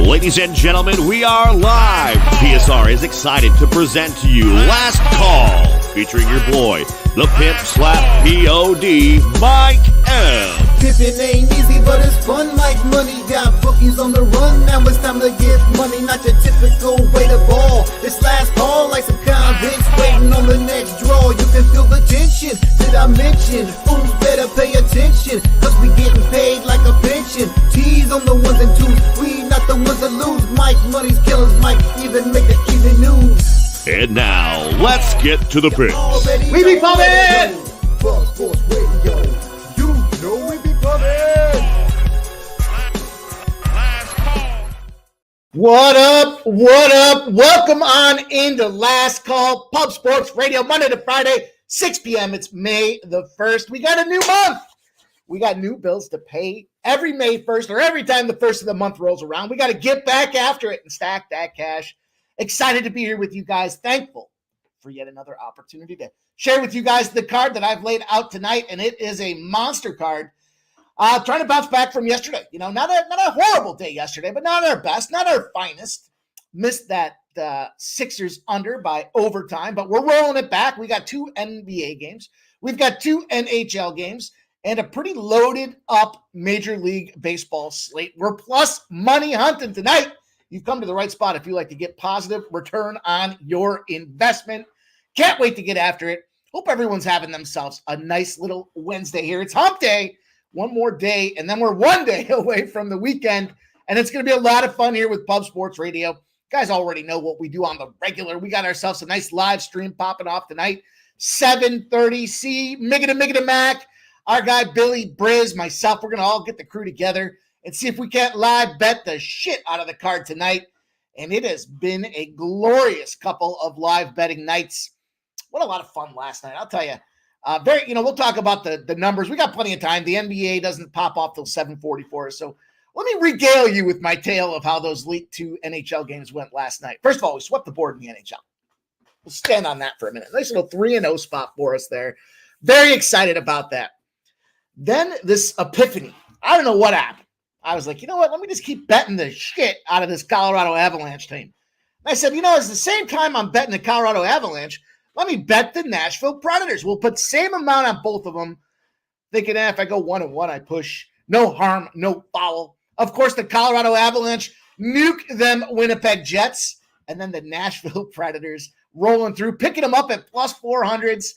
Ladies and gentlemen, we are live. PSR is excited to present to you Last Call, featuring your boy, the pimp slap POD, Mike M. Pimpin' ain't easy, but it's fun like money. Got bookies on the run, now it's time to get money. Not your typical way to ball. This last call like some convicts waiting on the next draw. You can feel the tension. Did I mention? Fools better pay attention, cause we getting paid like a pension. T's on the ones and twos, we not the ones that lose. Mike Money's killers might even make the evening news. And now, let's get to the picks. We be pumping! Buzz Sports Radio, you know we be pumping! What up? What up? Welcome on into Last Call, Pub Sports Radio, Monday to Friday, 6 p.m. It's May the 1st. We got a new month. We got new bills to pay every May 1st or every time the first of the month rolls around. We got to get back after it and stack that cash. Excited to be here with you guys. Thankful for yet another opportunity to share with you guys the card that I've laid out tonight, and it is a monster card. Trying to bounce back from yesterday. You know, not a horrible day yesterday, but not our best, not our finest. Missed that Sixers under by overtime, but we're rolling it back. We got 2 NBA games. We've got 2 NHL games and a pretty loaded up Major League Baseball slate. We're plus money hunting tonight. You've come to the right spot if you like to get positive return on your investment. Can't wait to get after it. Hope everyone's having themselves a nice little Wednesday here. It's hump day. One more day, and then we're one day away from the weekend, and it's going to be a lot of fun here with Pub Sports Radio. You guys already know what we do on the regular. We got ourselves a nice live stream popping off tonight, 7:30. See, Miggity Mac, our guy Billy Briz, myself, we're going to all get the crew together and see if we can't live bet the shit out of the card tonight. And it has been a glorious couple of live betting nights. What a lot of fun last night, I'll tell you. We'll talk about the numbers. We got plenty of time. The NBA doesn't pop off till 7:44. So let me regale you with my tale of how those Elite 2 NHL games went last night. First of all, we swept the board in the NHL. We'll stand on that for a minute. Nice little 3-0 spot for us there. Very excited about that. Then this epiphany. I don't know what happened. I was like, you know what? Let me just keep betting the shit out of this Colorado Avalanche team. And I said, it's the same time I'm betting the Colorado Avalanche, let me bet the Nashville Predators. We'll put the same amount on both of them. Thinking, if I go 1-1, I push. No harm, no foul. Of course, the Colorado Avalanche nuke them Winnipeg Jets. And then the Nashville Predators rolling through, picking them up at plus 400s.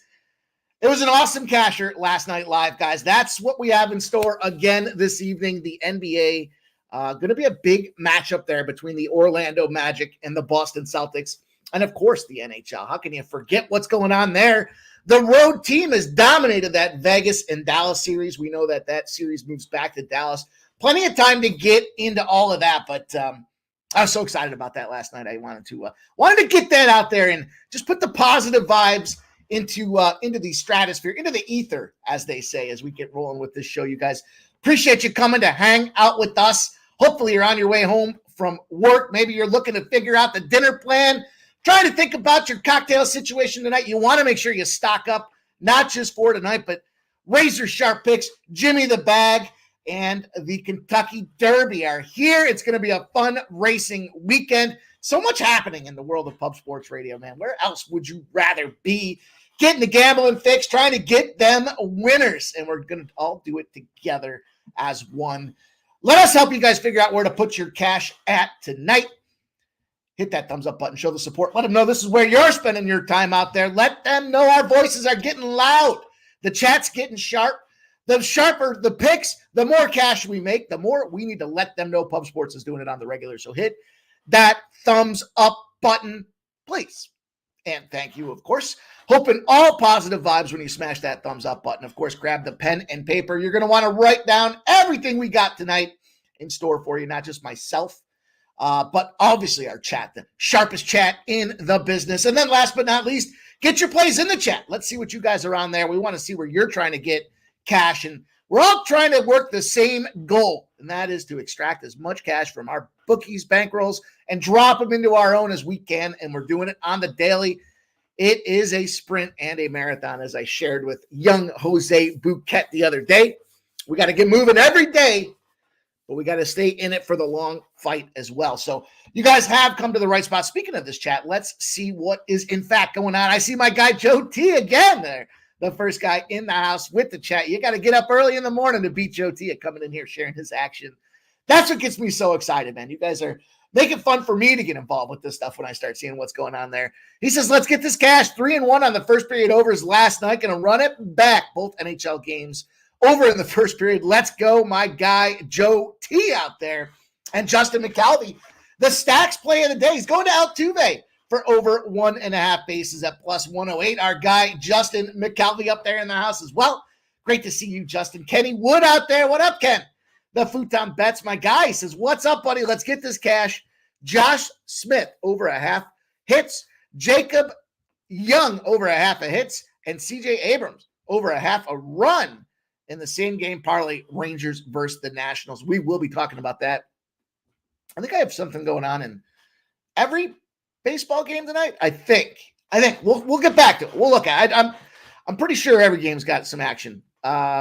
It was an awesome casher last night live, guys. That's what we have in store again this evening. The NBA, going to be a big matchup there between the Orlando Magic and the Boston Celtics. And, of course, the NHL. How can you forget what's going on there? The road team has dominated that Vegas and Dallas series. We know that series moves back to Dallas. Plenty of time to get into all of that, but I was so excited about that last night. I wanted to get that out there and just put the positive vibes into the stratosphere, into the ether, as they say, as we get rolling with this show. You guys, appreciate you coming to hang out with us. Hopefully you're on your way home from work. Maybe you're looking to figure out the dinner plan. Trying to think about your cocktail situation tonight. You want to make sure you stock up, not just for tonight, but razor sharp picks. Jimmy the Bag and the Kentucky Derby are here. It's going to be a fun racing weekend. So much happening in the world of Pub Sports Radio, man. Where else would you rather be? Getting the gambling fix, trying to get them winners. And we're going to all do it together as one. Let us help you guys figure out where to put your cash at tonight. Hit that thumbs up button. Show the support. Let them know this is where you're spending your time out there. Let them know our voices are getting loud. The chat's getting sharp. The sharper the picks, the more cash we make, the more we need to let them know Pub Sports is doing it on the regular. So hit that thumbs up button, please. And thank you, of course. Hoping all positive vibes when you smash that thumbs up button. Of course, grab the pen and paper. You're going to want to write down everything we got tonight in store for you, not just myself, but obviously our chat, the sharpest chat in the business. And then last but not least, get your plays in the chat. Let's see what you guys are on there. We want to see where you're trying to get cash. And we're all trying to work the same goal, and that is to extract as much cash from our bookies, bankrolls, and drop them into our own as we can. And we're doing it on the daily. It is a sprint and a marathon, as I shared with young Jose Bouquet the other day. We got to get moving every day but we got to stay in it for the long fight as well. So you guys have come to the right spot. Speaking of this chat, let's see what is in fact going on. I see my guy Joe T again there, the first guy in the house with the chat. You got to get up early in the morning to beat Joe T coming in here, sharing his action. That's what gets me so excited, man. You guys are making fun for me to get involved with this stuff when I start seeing what's going on there. He says, let's get this cash. 3-1 on the first period overs last night. Going to run it back. Both NHL games over in the first period. Let's go, my guy, Joe T out there. And Justin McCalvey, the stacks play of the day. He's going to Altuve for over 1.5 bases at plus 108. Our guy, Justin McCalvey, up there in the house as well. Great to see you, Justin. Kenny Wood out there. What up, Ken? The Futon Bets, my guy, says, what's up, buddy? Let's get this cash. Josh Smith, over 1/2 hits. Jacob Young, over 1/2 hits. And CJ Abrams, over 1/2 run in the same game parlay, Rangers versus the Nationals. We will be talking about that. I think I have something going on in every baseball game tonight. I think we'll get back to it. We'll look at it. I'm pretty sure every game's got some action.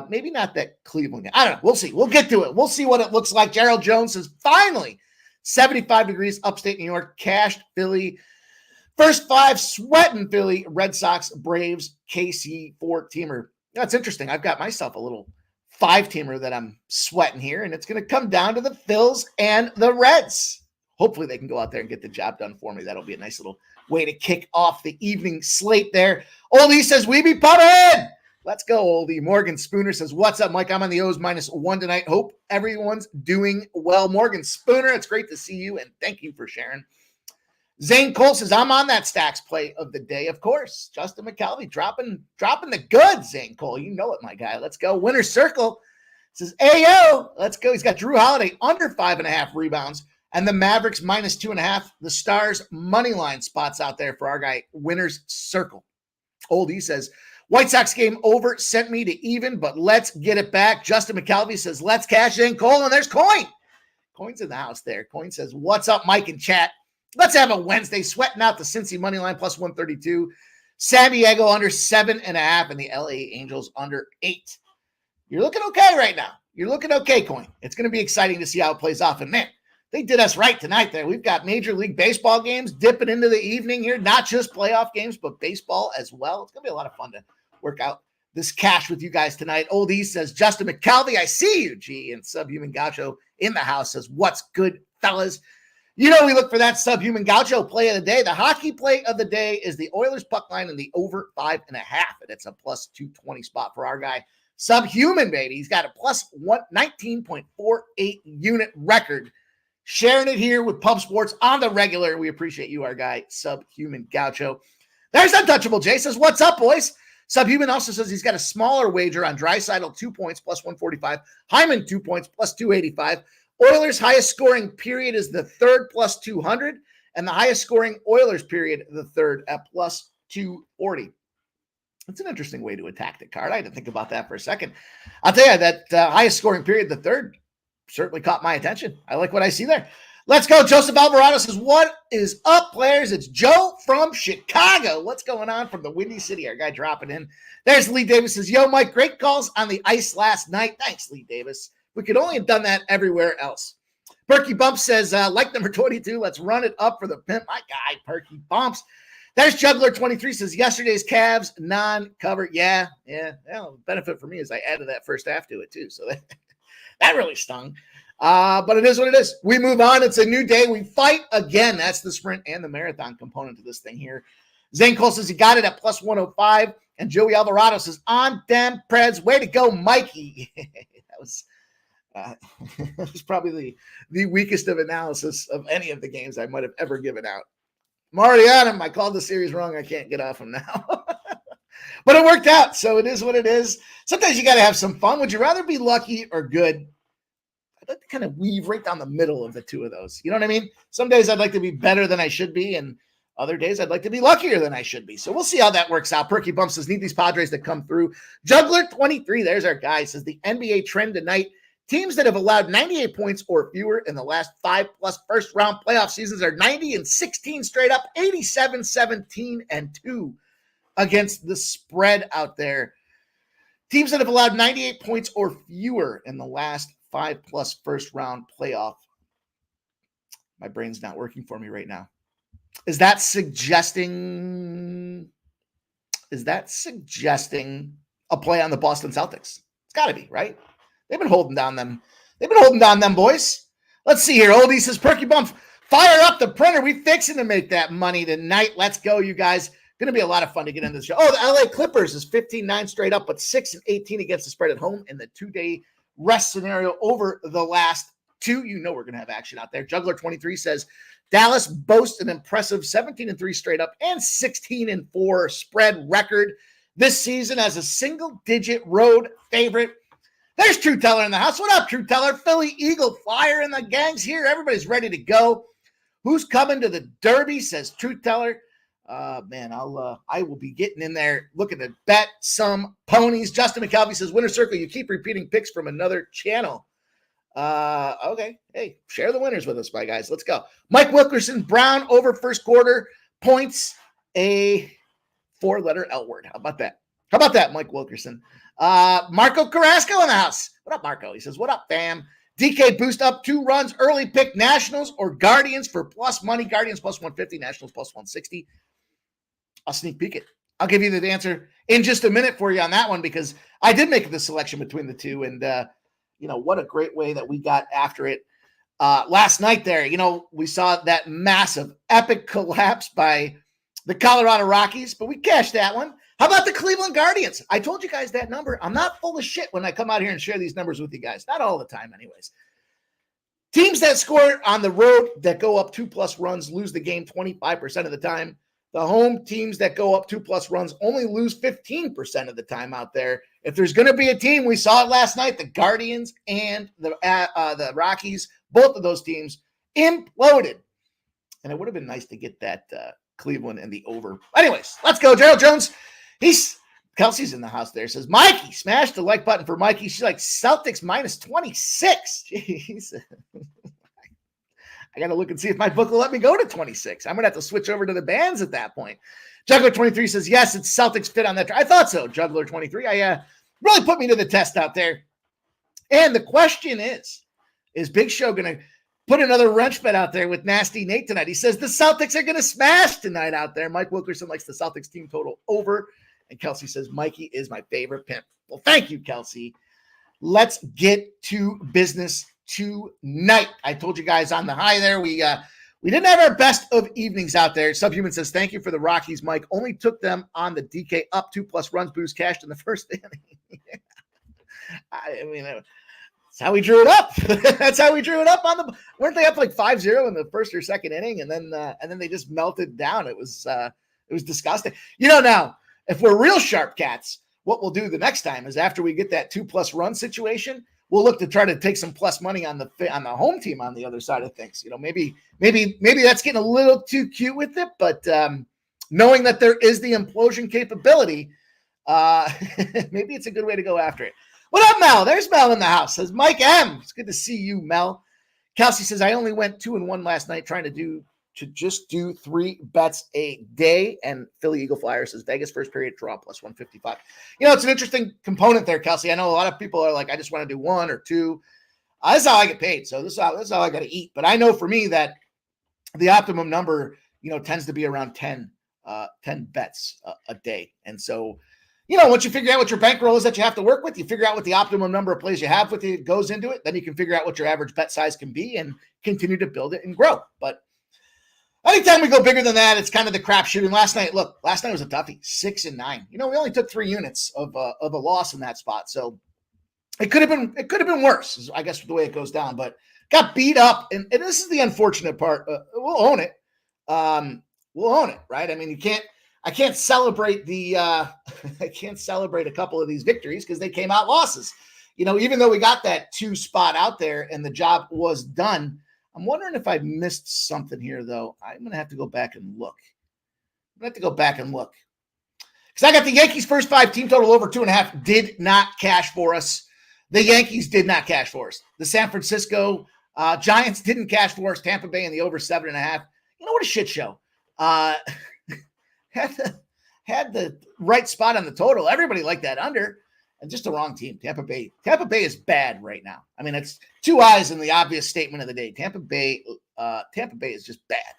Maybe not that Cleveland game. I don't know. We'll see. We'll get to it. We'll see what it looks like. Gerald Jones says, finally, 75 degrees, upstate New York, cashed Philly. First 5, sweating Philly, Red Sox, Braves, KC, 4-teamer. That's interesting. I've got myself a little 5-teamer that I'm sweating here, and it's going to come down to the Phils and the Reds. Hopefully they can go out there and get the job done for me. That'll be a nice little way to kick off the evening slate there. Oldie says, we be putting. Let's go, Oldie. Morgan Spooner says, what's up, Mike? I'm on the O's -1 tonight. Hope everyone's doing well. Morgan Spooner, it's great to see you, and thank you for sharing. Zane Cole says, I'm on that stacks play of the day, of course. Justin McCalvey dropping the goods, Zane Cole. You know it, my guy. Let's go. Winner's Circle says, Ayo, let's go. He's got Drew Holiday under 5.5 rebounds, and the Mavericks -2.5. The Stars money line spots out there for our guy, Winner's Circle. Oldie says, White Sox game over, sent me to even, but let's get it back. Justin McCalvey says, let's cash in Cole, and there's Coin. Coin's in the house there. Coin says, what's up, Mike in chat? Let's have a Wednesday, sweating out the Cincy money line plus 132. San Diego under 7.5, and the LA Angels under 8. You're looking okay right now. You're looking okay, Coin. It's going to be exciting to see how it plays off. And man, they did us right tonight there. We've got Major League Baseball games dipping into the evening here, not just playoff games, but baseball as well. It's going to be a lot of fun to work out this cash with you guys tonight. Old E says, Justin McCalvey, I see you, G. And Subhuman Gaucho in the house says, what's good, fellas? You know we look for that Subhuman Gaucho play of the day. The hockey play of the day is the Oilers puck line in the over 5.5, and it's a plus 220 spot for our guy, Subhuman, baby. He's got a plus 19.48 unit record. Sharing it here with Pub Sports on the regular. We appreciate you, our guy, Subhuman Gaucho. There's Untouchable Jay says, what's up, boys? Subhuman also says he's got a smaller wager on Draisaitl, 2 points, plus 145. Hyman, 2 points, plus 285. Oilers' highest scoring period is the third, plus 200. And the highest scoring Oilers period, the third, at plus 240. It's an interesting way to attack the card. I had to think about that for a second. I'll tell you that highest scoring period, the third, certainly caught my attention. I like what I see there. Let's go. Joseph Alvarado says, what is up, players? It's Joe from Chicago. What's going on from the Windy City? Our guy dropping in. There's Lee Davis says, yo, Mike, great calls on the ice last night. Thanks, Lee Davis. We could only have done that everywhere else. Perky Bumps says, like number 22, let's run it up for the pimp. My guy, Perky Bumps. There's Juggler 23 says, yesterday's Cavs non-cover. Yeah. Well, benefit for me is I added that first half to it too. So that really stung. But it is what it is. We move on. It's a new day. We fight again. That's the sprint and the marathon component to this thing here. Zane Cole says he got it at plus 105. And Joey Alvarado says, on them Preds. Way to go, Mikey. That was probably the weakest of analysis of any of the games I might have ever given out. I'm already on him. I called the series wrong. I can't get off him now. But it worked out. So it is what it is. Sometimes you got to have some fun. Would you rather be lucky or good? I'd like to kind of weave right down the middle of the two of those. You know what I mean? Some days I'd like to be better than I should be, and other days I'd like to be luckier than I should be. So we'll see how that works out. Perky Bump says, need these Padres to come through. Juggler 23, there's our guy, says the NBA trend tonight. Teams that have allowed 98 points or fewer in the last 5+ first-round playoff seasons are 90-16 straight up, 87-17-2 against the spread out there. Teams that have allowed 98 points or fewer in the last 5+ first round playoff. My brain's not working for me right now. Is that suggesting a play on the Boston Celtics? It's got to be, right? They've been holding down them. Boys. Let's see here. Oldie says, Perky Bump, fire up the printer. We fixing to make that money tonight. Let's go, you guys. Going to be a lot of fun to get into the show. Oh, the LA Clippers is 15-9 straight up, but 6-18 against the spread at home in the 2-day rest scenario over the last two. You know we're going to have action out there. Juggler 23 says, Dallas boasts an impressive 17-3 straight up and 16-4 spread record this season as a single-digit road favorite. There's True Teller in the house. What up, True Teller? Philly Eagle Flyer and the gang's here. Everybody's ready to go. Who's coming to the Derby, says True Teller. Man, I will be getting in there looking to bet some ponies. Justin McKelvey says, Winner Circle, you keep repeating picks from another channel. Okay. Hey, share the winners with us, my guys. Let's go. Mike Wilkerson, Brown over first quarter, points, a 4-letter L word. How about that, Mike Wilkerson? Marco Carrasco in the house. What up, Marco? He says, what up, fam? DK boost up 2 runs, early pick Nationals or Guardians for plus money. Guardians plus 150, Nationals plus 160. I'll sneak peek it. I'll give you the answer in just a minute for you on that one because I did make the selection between the two. And, what a great way that we got after it last night there. We saw that massive, epic collapse by the Colorado Rockies, but we cashed that one. How about the Cleveland Guardians? I told you guys that number. I'm not full of shit when I come out here and share these numbers with you guys. Not all the time, anyways. Teams that score on the road that go up 2+ runs lose the game 25% of the time. The home teams that go up 2+ runs only lose 15% of the time out there. If there's going to be a team, we saw it last night, the Guardians and the Rockies, both of those teams imploded. And it would have been nice to get that Cleveland and the over. Anyways, let's go. Gerald Jones. Kelsey's in the house there. Says, Mikey, smash the like button for Mikey. She's like, Celtics minus 26. Jeez. I got to look and see if my book will let me go to 26. I'm going to have to switch over to the bands at that point. Juggler 23 says, yes, it's Celtics fit on that. I thought so, Juggler 23. Really put me to the test out there. And the question is Big Show going to put another wrench bet out there with Nasty Nate tonight? He says the Celtics are going to smash tonight out there. Mike Wilkerson likes the Celtics team total over. And Kelsey says, Mikey is my favorite pimp. Well, thank you, Kelsey. Let's get to business tonight. I told you guys on the high there, we didn't have our best of evenings out there. Subhuman says, thank you for the Rockies, Mike. Only took them on the DK up 2+ runs boost cashed in the first inning. That's how we drew it up. That's how we drew it up weren't they up like 5-0 in the first or second inning? And then they just melted down. It was disgusting. Now, if we're real sharp cats, what we'll do the next time is after we get that 2+ run situation, we'll look to try to take some plus money on the home team on the other side of things. Maybe that's getting a little too cute with it, but knowing that there is the implosion capability, maybe it's a good way to go after it. What up, Mel? There's Mel in the house. Says Mike M. It's good to see you, Mel. Kelsey says, I only went 2-1 last night trying to just do 3 bets a day. And Philly Eagle Flyer says Vegas first period draw plus 155. It's an interesting component there, Kelsey. I know a lot of people are like, I just want to do 1 or 2. This is how I get paid. So this is how I got to eat. But I know for me that the optimum number, tends to be around 10 bets a day. And so, once you figure out what your bankroll is that you have to work with, you figure out what the optimum number of plays you have with you goes into it. Then you can figure out what your average bet size can be and continue to build it and grow. But anytime we go bigger than that, it's kind of the crapshoot. And last night was a toughie, 6-9. We only took 3 units of a loss in that spot. So it could have been worse, is I guess the way it goes down, but got beat up. And this is the unfortunate part. We'll own it. Right? I mean, I can't celebrate a couple of these victories because they came out losses. Even though we got that 2 spot out there and the job was done, I'm wondering if I missed something here, though. I'm going to have to go back and look. Because I got the Yankees first 5 team total over 2.5 did not cash for us. The Yankees did not cash for us. The San Francisco Giants didn't cash for us. Tampa Bay in the over 7.5. What a shit show. Had the right spot on the total. Everybody liked that under. and just the wrong team. Tampa Bay is bad right now. I mean, it's two eyes in the obvious statement of the day. Tampa Bay is just bad.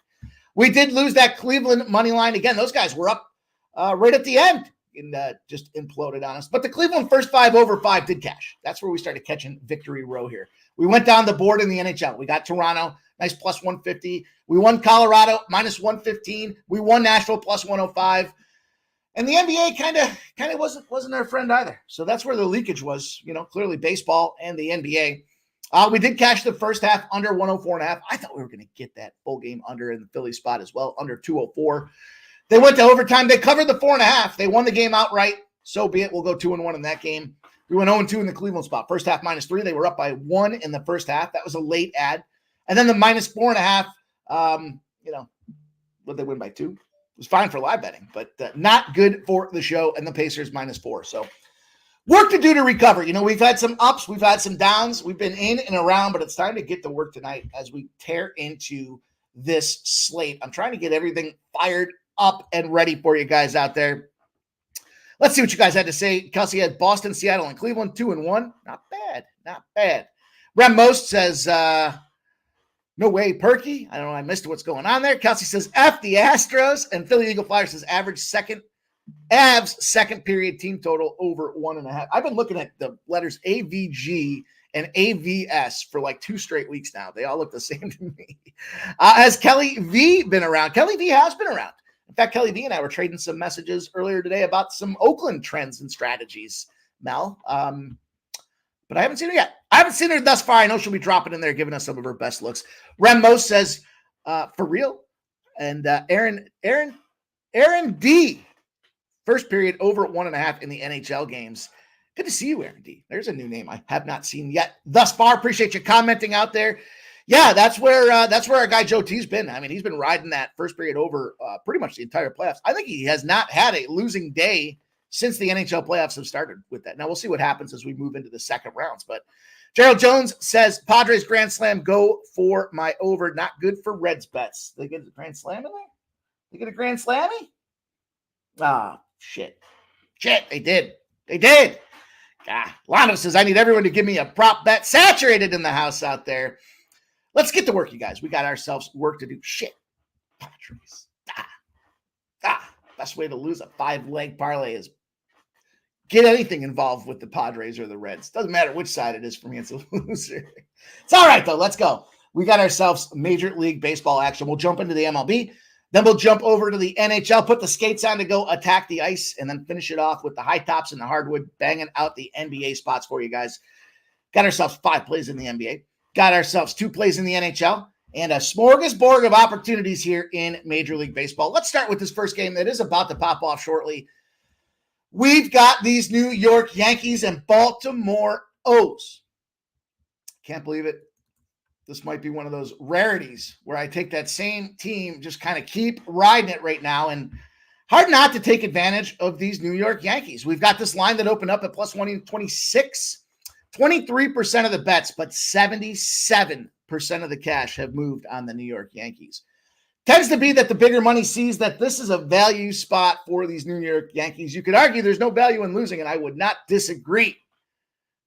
We did lose that Cleveland money line again. Those guys were up right at the end and just imploded on us. But the Cleveland first 5 over 5 did cash. That's where we started catching victory row here. We went down the board in the NHL. We got Toronto, nice plus 150. We won Colorado, minus 115. We won Nashville, plus 105. And the NBA kind of wasn't our friend either. So that's where the leakage was, clearly baseball and the NBA. We did cash the first half under 104.5. I thought we were going to get that full game under in the Philly spot as well, under 204. They went to overtime. They covered the 4.5. They won the game outright. So be it. We'll go 2-1 in that game. We went 0-2 in the Cleveland spot. First half minus 3. They were up by 1 in the first half. That was a late ad. And then the minus 4.5, would they win by 2? It was fine for live betting, but not good for the show. And the Pacers minus 4. So work to do to recover. We've had some ups. We've had some downs. We've been in and around, but it's time to get to work tonight as we tear into this slate. I'm trying to get everything fired up and ready for you guys out there. Let's see what you guys had to say. Kelsey had Boston, Seattle, and Cleveland 2-1. Not bad. Rem Most says, no way, Perky. I don't know. I missed what's going on there. Kelsey says, F the Astros. And Philly Eagle Flyer says, Avs second period team total over 1.5. I've been looking at the letters AVG and AVS for like 2 straight weeks now. They all look the same to me. Has Kelly V been around? Kelly V has been around. In fact, Kelly V and I were trading some messages earlier today about some Oakland trends and strategies, Mel. But I haven't seen her yet. I haven't seen her thus far. I know she'll be dropping in there, giving us some of her best looks. Rem Most says, for real. And Aaron D. First period over 1.5 in the NHL games. Good to see you, Aaron D. There's a new name I have not seen yet thus far. Appreciate you commenting out there. Yeah, that's where our guy Joe T's been. I mean, he's been riding that first period over pretty much the entire playoffs. I think he has not had a losing day since the NHL playoffs have started with that. Now we'll see what happens as we move into the second rounds. But Gerald Jones says Padres Grand Slam, go for my over. Not good for Reds bets. They get a Grand Slam in there? They get a Grand Slammy? Ah, shit. They did. Lano says I need everyone to give me a prop bet. Saturated in the house out there. Let's get to work, you guys. We got ourselves work to do. Shit. Padres. Best way to lose a 5-leg parlay is get anything involved with the Padres or the Reds. Doesn't matter which side it is for me. It's a loser. It's all right, though. Let's go. We got ourselves Major League Baseball action. We'll jump into the MLB. Then we'll jump over to the NHL, put the skates on to go attack the ice, and then finish it off with the high tops and the hardwood, banging out the NBA spots for you guys. Got ourselves 5 plays in the NBA. Got ourselves 2 plays in the NHL. And a smorgasbord of opportunities here in Major League Baseball. Let's start with this first game that is about to pop off shortly. We've got these New York Yankees and Baltimore O's. Can't believe it. This might be one of those rarities where I take that same team, just kind of keep riding it right now. And hard not to take advantage of these New York Yankees. We've got this line that opened up at plus 126. 23% of the bets, but 77% of the cash have moved on the New York Yankees. Tends to be that the bigger money sees that this is a value spot for these New York Yankees. You could argue there's no value in losing, and I would not disagree.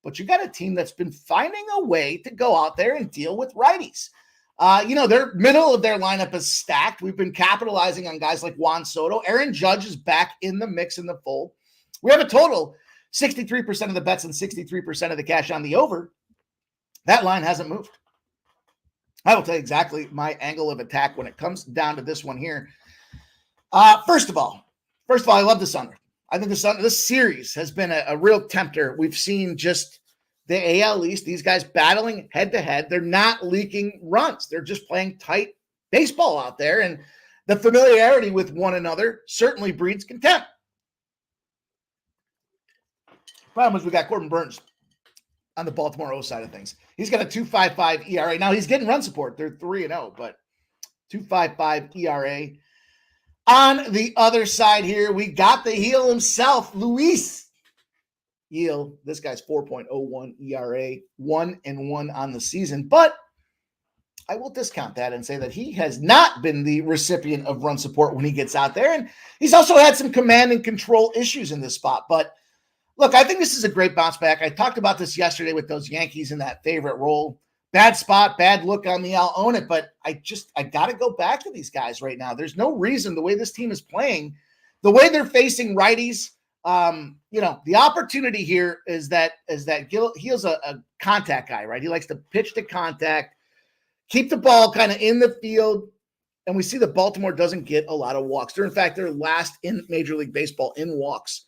But you got a team that's been finding a way to go out there and deal with righties. Their middle of their lineup is stacked. We've been capitalizing on guys like Juan Soto. Aaron Judge is back in the mix in the fold. We have a total 63% of the bets and 63% of the cash on the over. That line hasn't moved. I will tell you exactly my angle of attack when it comes down to this one here. First of all, I love this under. I think this series has been a real tempter. We've seen just the AL East, these guys battling head-to-head. They're not leaking runs. They're just playing tight baseball out there, and the familiarity with one another certainly breeds contempt. Problem is we got Corbin Burns on the Baltimore O side of things. He's got a 2.55 ERA. Now he's getting run support. They're 3-0, but 2.55 ERA. On the other side here, we got the heel himself, Luis Gil. This guy's 4.01 ERA, 1-1 on the season. But I will discount that and say that he has not been the recipient of run support when he gets out there. And he's also had some command and control issues in this spot. But Look, I think this is a great bounce back. I talked about this yesterday with those Yankees in that favorite role. Bad spot, bad look on me. I'll own it, but I got to go back to these guys right now. There's no reason the way this team is playing, the way they're facing righties. The opportunity here is that Gil's a contact guy, right? He likes to pitch to contact, keep the ball kind of in the field. And we see that Baltimore doesn't get a lot of walks. In fact, they're last in Major League Baseball in walks.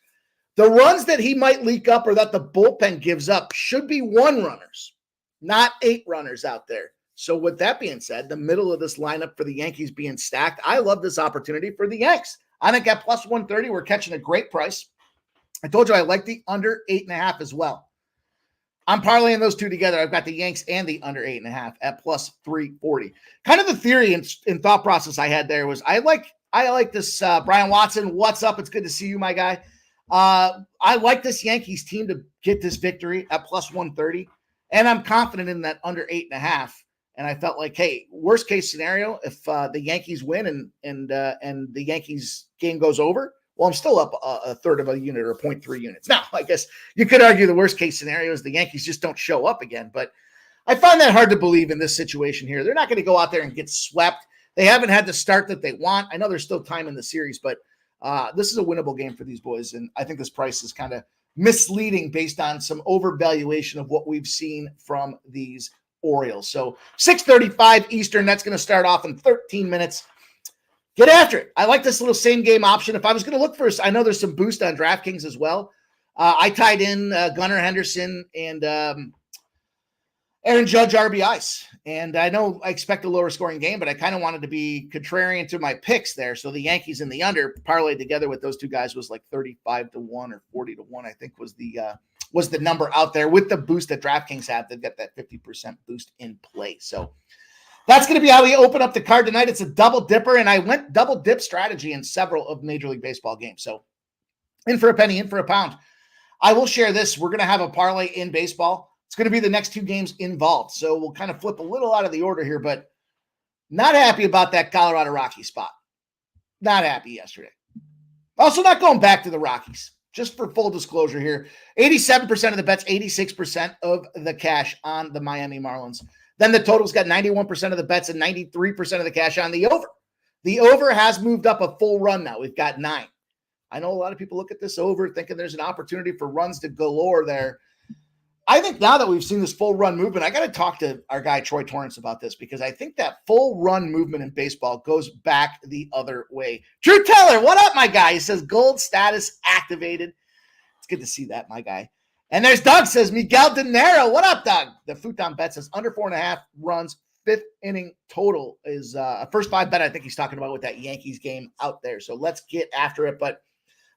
The runs that he might leak up or that the bullpen gives up should be 1 runners, not 8 runners out there. So with that being said, the middle of this lineup for the Yankees being stacked, I love this opportunity for the Yanks. I think at plus 130, we're catching a great price. I told you I like the under 8.5 as well. I'm parlaying those two together. I've got the Yanks and the under 8.5 at plus 340. Kind of the theory and thought process I had there was I like this Brian Watson. What's up? It's good to see you, my guy. I like this Yankees team to get this victory at plus 130, and I'm confident in that under 8.5. And I felt like, hey, worst case scenario, if the Yankees win and the Yankees game goes over, well, I'm still up a third of a unit or 0.3 units. Now, I guess you could argue the worst case scenario is the Yankees just don't show up again, but I find that hard to believe in this situation here. They're not going to go out there and get swept. They haven't had the start that they want. I know there's still time in the series, but this is a winnable game for these boys, and I think this price is kind of misleading based on some overvaluation of what we've seen from these Orioles. So 6:35 Eastern, that's going to start off in 13 minutes. Get after it. I like this little same game option. If I was going to look for, I know there's some boost on DraftKings as well. I tied in Gunnar Henderson and Aaron Judge RBIs. And I know I expect a lower scoring game, but I kind of wanted to be contrarian to my picks there. So the Yankees in the under parlayed together with those two guys was like 35-1 or 40-1, I think was the number out there with the boost that DraftKings have. They've got that 50% boost in play. So that's going to be how we open up the card tonight. It's a double dipper, and I went double dip strategy in several of Major League Baseball games. So in for a penny, in for a pound. I will share this. We're going to have a parlay in baseball. It's going to be the next 2 games involved. So we'll kind of flip a little out of the order here, but not happy about that Colorado Rockies spot. Not happy yesterday. Also not going back to the Rockies. Just for full disclosure here, 87% of the bets, 86% of the cash on the Miami Marlins. Then the total's got 91% of the bets and 93% of the cash on the over. The over has moved up a full run now. We've got 9. I know a lot of people look at this over thinking there's an opportunity for runs to galore there. I think now that we've seen this full run movement, I got to talk to our guy Troy Torrance about this because I think that full run movement in baseball goes back the other way. Drew Teller, what up, my guy? He says gold status activated. It's good to see that, my guy. And there's Doug says, Miguel De Niro. What up, Doug? The Futon bet says under 4.5 runs, 5th inning total is a first 5 bet I think he's talking about with that Yankees game out there. So let's get after it. But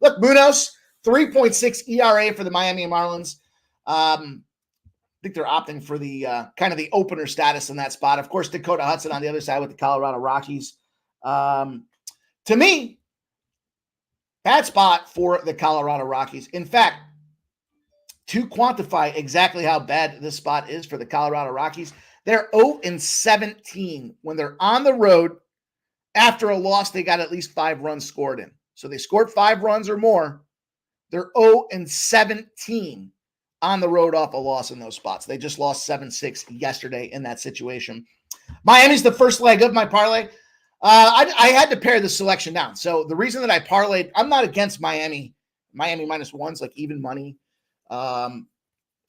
look, Munoz, 3.6 ERA for the Miami Marlins. I think they're opting for the kind of the opener status in that spot. Of course, Dakota Hudson on the other side with the Colorado Rockies. To me, bad spot for the Colorado Rockies. In fact, to quantify exactly how bad this spot is for the Colorado Rockies, they're 0-17 when they're on the road. After a loss, they got at least 5 runs scored in. So they scored 5 runs or more. They're 0-17 on the road off a loss in those spots. They just lost 7-6 yesterday in that situation. Miami's the first leg of my parlay. I had to pare the selection down. So the reason that I parlayed, I'm not against Miami. Miami -1's like even money. I don't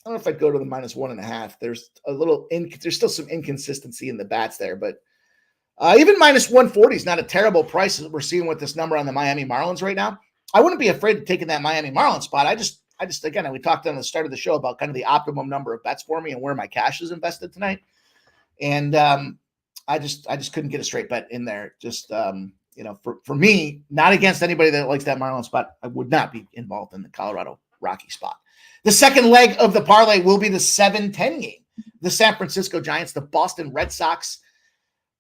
know if I'd go to the -1.5. There's there's still some inconsistency in the bats there, but even -140 is not a terrible price that we're seeing with this number on the Miami Marlins right now. I wouldn't be afraid of taking that Miami Marlins spot. I just again, we talked on the start of the show about kind of the optimum number of bets for me and where my cash is invested tonight. And I just couldn't get a straight bet in there. Just, for me, not against anybody that likes that Marlins spot, I would not be involved in the Colorado Rocky spot. The second leg of the parlay will be the 7-10 game. The San Francisco Giants, the Boston Red Sox.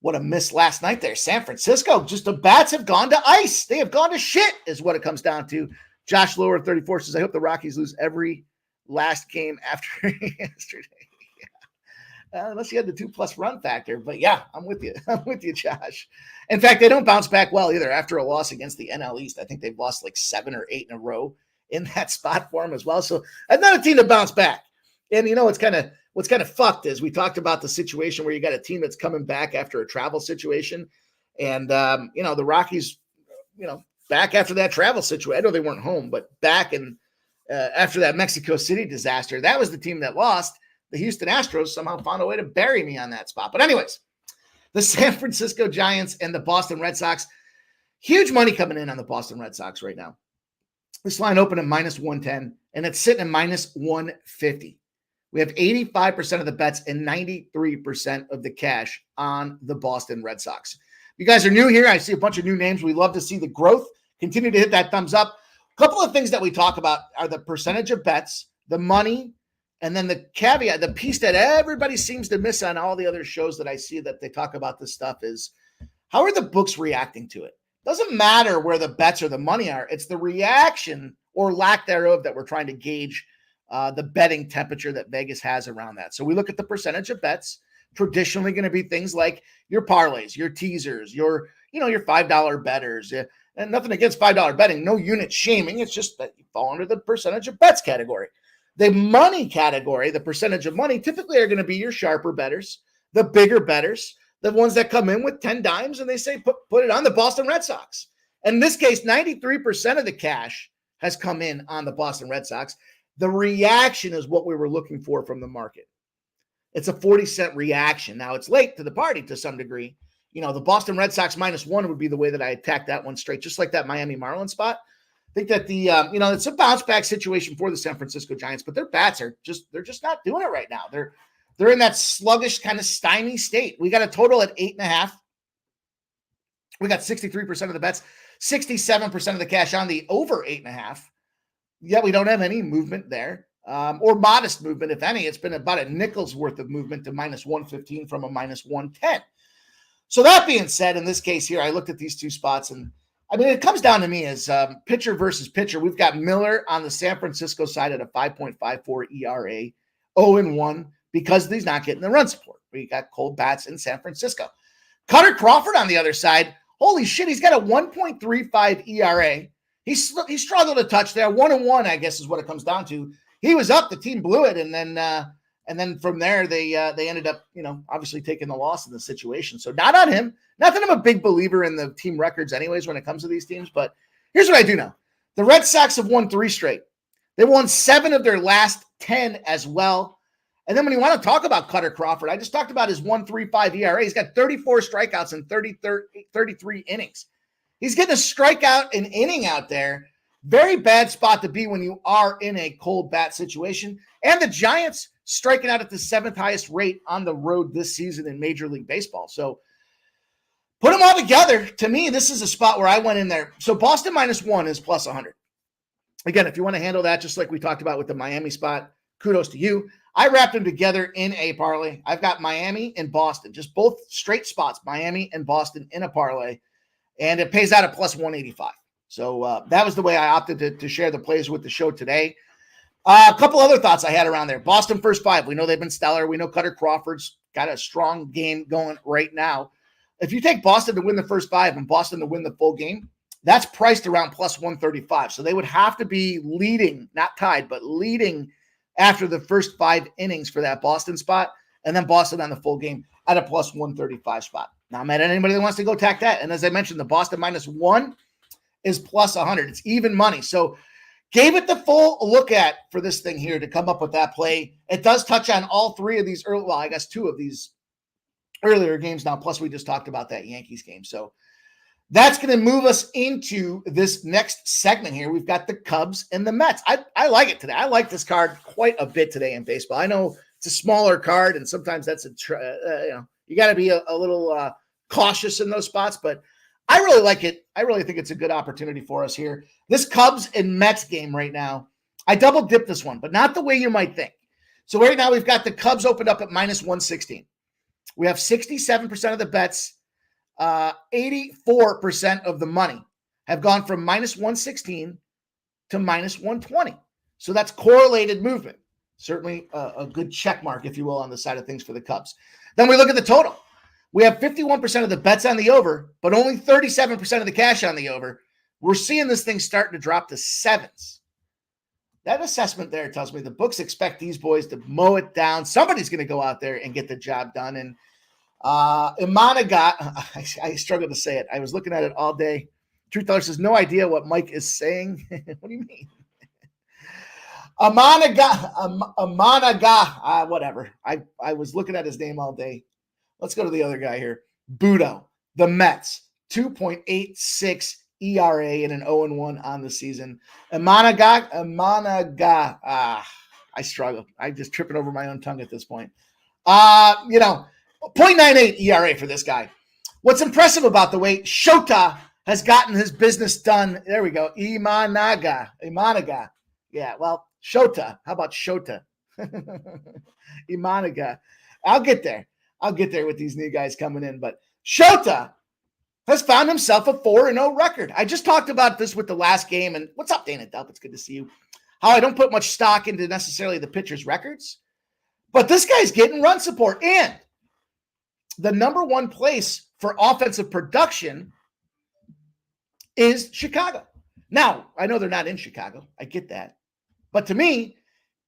What a miss last night there. San Francisco, just the bats have gone to ice. They have gone to shit is what it comes down to. Josh Lower, 34, says, I hope the Rockies lose every last game after yesterday. Yeah. Unless you had the 2+ run factor. But yeah, I'm with you. I'm with you, Josh. In fact, they don't bounce back well either after a loss against the NL East. I think they've lost like 7 or 8 in a row in that spot for him as well. So another team to bounce back. And what's kind of fucked is we talked about the situation where you got a team that's coming back after a travel situation. And, the Rockies, back after that travel situation. I know they weren't home, but back after that Mexico City disaster, that was the team that lost. The Houston Astros somehow found a way to bury me on that spot. But anyways, the San Francisco Giants and the Boston Red Sox, huge money coming in on the Boston Red Sox right now. This line opened at minus 110, and it's sitting at minus 150. We have 85% of the bets and 93% of the cash on the Boston Red Sox. If you guys are new here, I see a bunch of new names. We love to see the growth. Continue to hit that thumbs up. A couple of things that we talk about are the percentage of bets, the money, and then the caveat, the piece that everybody seems to miss on all the other shows that I see that they talk about this stuff is how are the books reacting to it? Doesn't matter where the bets or the money are. It's the reaction or lack thereof that we're trying to gauge the betting temperature that Vegas has around that. So we look at the percentage of bets, traditionally going to be things like your parlays, your teasers, your $5 bettors, and nothing against $5 betting, no unit shaming. It's just that you fall under the percentage of bets category. The money category, the percentage of money, typically are going to be your sharper bettors, the bigger bettors, the ones that come in with 10 dimes and they say, put it on the Boston Red Sox. And in this case, 93% of the cash has come in on the Boston Red Sox. The reaction is what we were looking for from the market. It's a 40-cent reaction. Now, it's late to the party to some degree. The Boston Red Sox -1 would be the way that I attack that one straight, just like that Miami Marlins spot. I think that it's a bounce back situation for the San Francisco Giants, but their bats they're just not doing it right now. They're in that sluggish kind of stymie state. We got a total at 8.5. We got 63% of the bets, 67% of the cash on the over 8.5. Yet we don't have any movement there, or modest movement, if any. It's been about a nickel's worth of movement to minus 115 from a minus 110. So that being said, in this case here, I looked at these two spots, and it comes down to me as pitcher versus pitcher. We've got Miller on the San Francisco side at a 5.54 ERA, 0-1, because he's not getting the run support. We got cold bats in San Francisco. Cutter Crawford on the other side, holy shit, he's got a 1.35 ERA. He struggled a touch there. 1-1, I guess, is what it comes down to. He was up, the team blew it, and then from there they ended up, obviously taking the loss in the situation. So not on him. Not that I'm a big believer in the team records anyways when it comes to these teams, but here's what I do know. The Red Sox have won 3 straight. They won 7 of their last 10 as well. And then when you want to talk about Cutter Crawford, I just talked about his 1.35 ERA. He's got 34 strikeouts in 33 innings. He's getting a strikeout an inning out there. Very bad spot to be when you are in a cold bat situation. And the Giants striking out at the 7th highest rate on the road this season in Major League Baseball. So put them all together. To me, this is a spot where I went in there. So Boston -1 is plus 100. Again, if you want to handle that, just like we talked about with the Miami spot, kudos to you. I wrapped them together in a parlay. I've got Miami and Boston, just both straight spots, Miami and Boston in a parlay. And it pays out at plus 185. So that was the way I opted to share the plays with the show today. A couple other thoughts I had around there. Boston first 5. We know they've been stellar. We know Cutter Crawford's got a strong game going right now. If you take Boston to win the first 5 and Boston to win the full game, that's priced around plus 135. So they would have to be leading, not tied, but leading after the first 5 innings for that Boston spot, and then Boston on the full game at a plus 135 spot. Now, I'm at anybody that wants to go attack that. And as I mentioned, the Boston -1 is plus 100. It's even money. So gave it the full look at for this thing here to come up with that play. It does touch on all 3 of these early, well, I guess 2 of these earlier games now, plus we just talked about that Yankees game. So that's going to move us into this next segment here. We've got the Cubs and the Mets. I like it today. I like this card quite a bit today in baseball. I know it's a smaller card, and sometimes that's you got to be a little cautious in those spots, but I really like it. I really think it's a good opportunity for us here. This Cubs and Mets game right now, I double dipped this one, but not the way you might think. So right now we've got the Cubs opened up at minus 116. We have 67% of the bets, 84% of the money have gone from minus 116 to minus 120. So that's correlated movement. Certainly a good check mark, if you will, on the side of things for the Cubs. Then we look at the total. We have 51% of the bets on the over, but only 37% of the cash on the over. We're seeing this thing starting to drop to 7s. That assessment there tells me the books expect these boys to mow it down. Somebody's going to go out there and get the job done. And Imanaga, I struggle to say it. I was looking at it all day. Truth Teller says, no idea what Mike is saying. What do you mean? Imanaga, whatever. I was looking at his name all day. Let's go to the other guy here. Budo, the Mets, 2.86 ERA and an 0-1 on the season. Imanaga, I struggle. I'm just tripping over my own tongue at this point. 0.98 ERA for this guy. What's impressive about the way Shota has gotten his business done. There we go. Imanaga. Yeah, well, Shota. How about Shota? Imanaga. I'll get there with these new guys coming in. But Shota has found himself a 4-0 record. I just talked about this with the last game. And what's up, Dana Delp? It's good to see you. How I don't put much stock into necessarily the pitcher's records. But this guy's getting run support. And the number one place for offensive production is Chicago. Now, I know they're not in Chicago. I get that. But to me,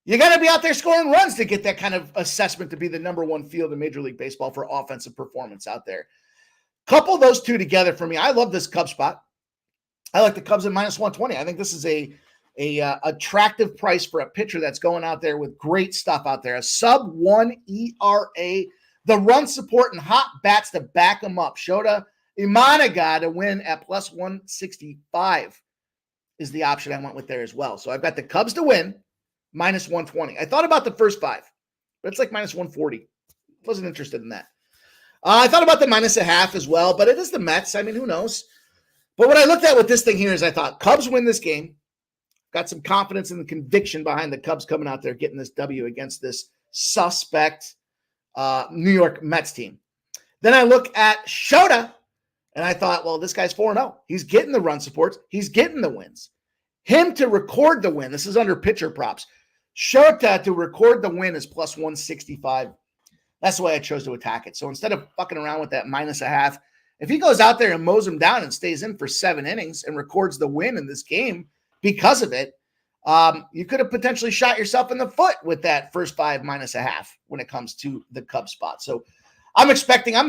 you got to be out there scoring runs to get that kind of assessment to be the number one field in Major League Baseball for offensive performance out there. Couple those two together for me. I love this Cubs spot. I like the Cubs at minus 120. I think this is a attractive price for a pitcher that's going out there with great stuff out there. A sub-1 ERA, the run support and hot bats to back him up. Shota Imanaga to win at plus 165 is the option I went with there as well. So I've got the Cubs to win, minus 120. I thought about the first five, but it's like minus 140. Wasn't interested in that. I thought about the minus a half as well, but it is the Mets. I mean, who knows? But what I looked at with this thing here is I thought Cubs win this game. Got some confidence and the conviction behind the Cubs coming out there, getting this W against this suspect New York Mets team. Then I look at Shota, and I thought, well, this guy's 4-0. He's getting the run supports. He's getting the wins. Him to record the win, this is under pitcher props. Shota to record the win is plus 165. That's the way I chose to attack it. So instead of fucking around with that minus a half, if he goes out there and mows him down and stays in for 7 innings and records the win in this game because of it, you could have potentially shot yourself in the foot with that first 5 minus a half when it comes to the Cubs spot. So I'm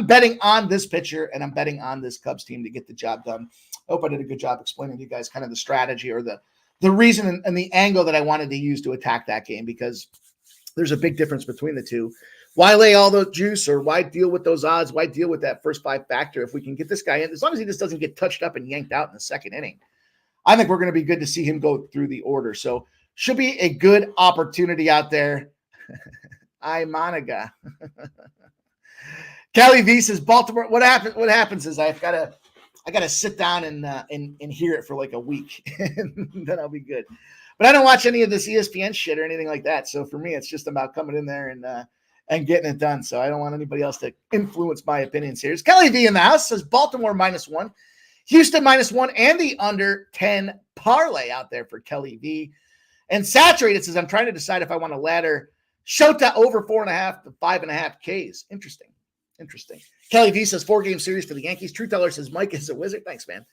betting on this pitcher and I'm betting on this Cubs team to get the job done. I hope I did a good job explaining to you guys kind of the strategy or the reason and the angle that I wanted to use to attack that game, because there's a big difference between the two. Why lay all the juice, or why deal with those odds? Why deal with that first 5 factor if we can get this guy in? As long as he just doesn't get touched up and yanked out in the second inning, I think we're going to be good to see him go through the order. So should be a good opportunity out there. Imanaga. Kelly V says Baltimore. What happens is I got to sit down and hear it for like a week, and then I'll be good. But I don't watch any of this ESPN shit or anything like that. So for me, it's just about coming in there and getting it done. So I don't want anybody else to influence my opinions here. It's Kelly V in the house says Baltimore -1, Houston -1, and the under 10 parlay out there for Kelly V. And Saturated says, I'm trying to decide if I want to ladder Shota over 4.5 to 5.5 Ks. Interesting. Kelly V says 4-game series for the Yankees. True Teller says Mike is a wizard. Thanks, man.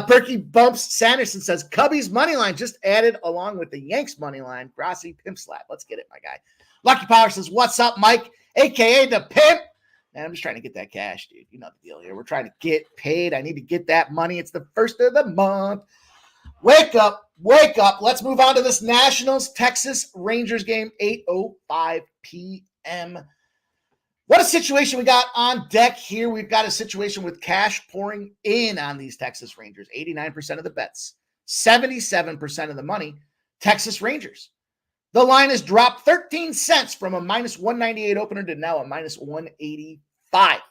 Perky Bumps Sanderson says Cubbies money line just added along with the Yanks money line. Grassi pimp slap. Let's get it, my guy. Lucky Power says, what's up, Mike? AKA the pimp. Man, I'm just trying to get that cash, dude. You know the deal here. We're trying to get paid. I need to get that money. It's the first of the month. Wake up. Let's move on to this Nationals Texas Rangers game, 8:05 p.m. What a situation we got on deck here. We've got a situation with cash pouring in on these Texas Rangers. 89% of the bets, 77% of the money, Texas Rangers. The line has dropped 13 cents from a -198 opener to now a -185.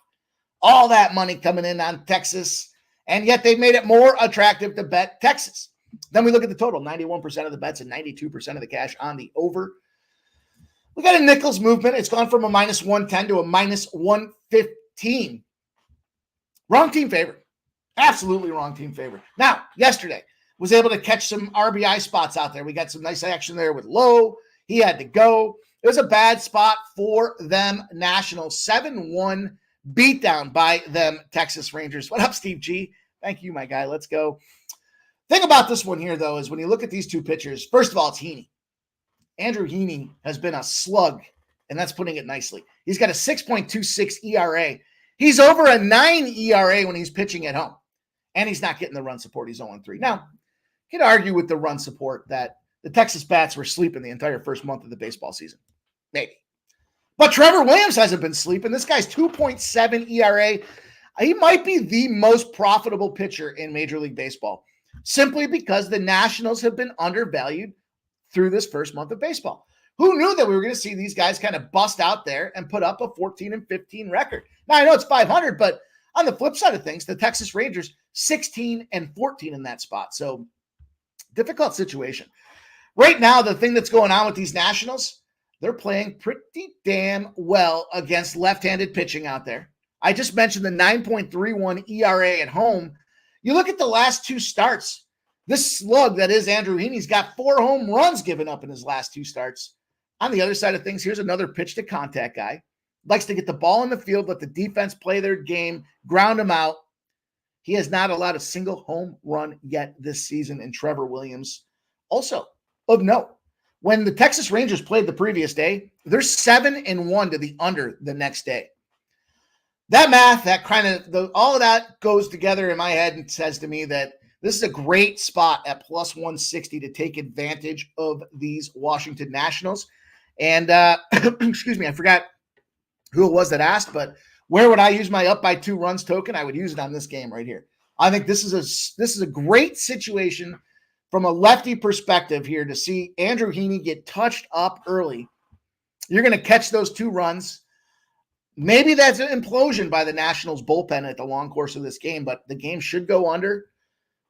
All that money coming in on Texas, and yet they've made it more attractive to bet Texas. Then we look at the total, 91% of the bets and 92% of the cash on the over. We got a Nichols movement. It's gone from a -110 to a -115. Wrong team favorite. Absolutely wrong team favorite. Now, yesterday, was able to catch some RBI spots out there. We got some nice action there with Lowe. He had to go. It was a bad spot for them Nationals. 7-1 beatdown by them Texas Rangers. What up, Steve G? Thank you, my guy. Let's go. Thing about this one here, though, is when you look at these two pitchers, first of all, it's Heaney. Andrew Heaney has been a slug, and that's putting it nicely. He's got a 6.26 ERA. He's over a 9 ERA when he's pitching at home, and he's not getting the run support. He's 0-3. Now, you could argue with the run support that the Texas Bats were sleeping the entire first month of the baseball season. Maybe. But Trevor Williams hasn't been sleeping. This guy's 2.7 ERA. He might be the most profitable pitcher in Major League Baseball, simply because the Nationals have been undervalued through this first month of baseball. Who knew that we were going to see these guys kind of bust out there and put up a 14-15 record? Now, I know it's 500, but on the flip side of things, the Texas Rangers 16-14 in that spot. So difficult situation. Right now, the thing that's going on with these Nationals, they're playing pretty damn well against left-handed pitching out there. I just mentioned the 9.31 ERA at home. You look at the last two starts, this slug that is Andrew Heaney's got 4 home runs given up in his last 2 starts. On the other side of things, here's another pitch to contact guy. Likes to get the ball in the field, let the defense play their game, ground him out. He has not allowed a single home run yet this season in Trevor Williams. Also, of note, when the Texas Rangers played the previous day, they're 7-1 to the under the next day. That math, that kind of, all of that goes together in my head and says to me that this is a great spot at plus 160 to take advantage of these Washington Nationals. And excuse me, I forgot who it was that asked, but where would I use my up by 2 runs token? I would use it on this game right here. I think this is a great situation from a lefty perspective here to see Andrew Heaney get touched up early. You're going to catch those 2 runs. Maybe that's an implosion by the Nationals bullpen at the long course of this game, but the game should go under.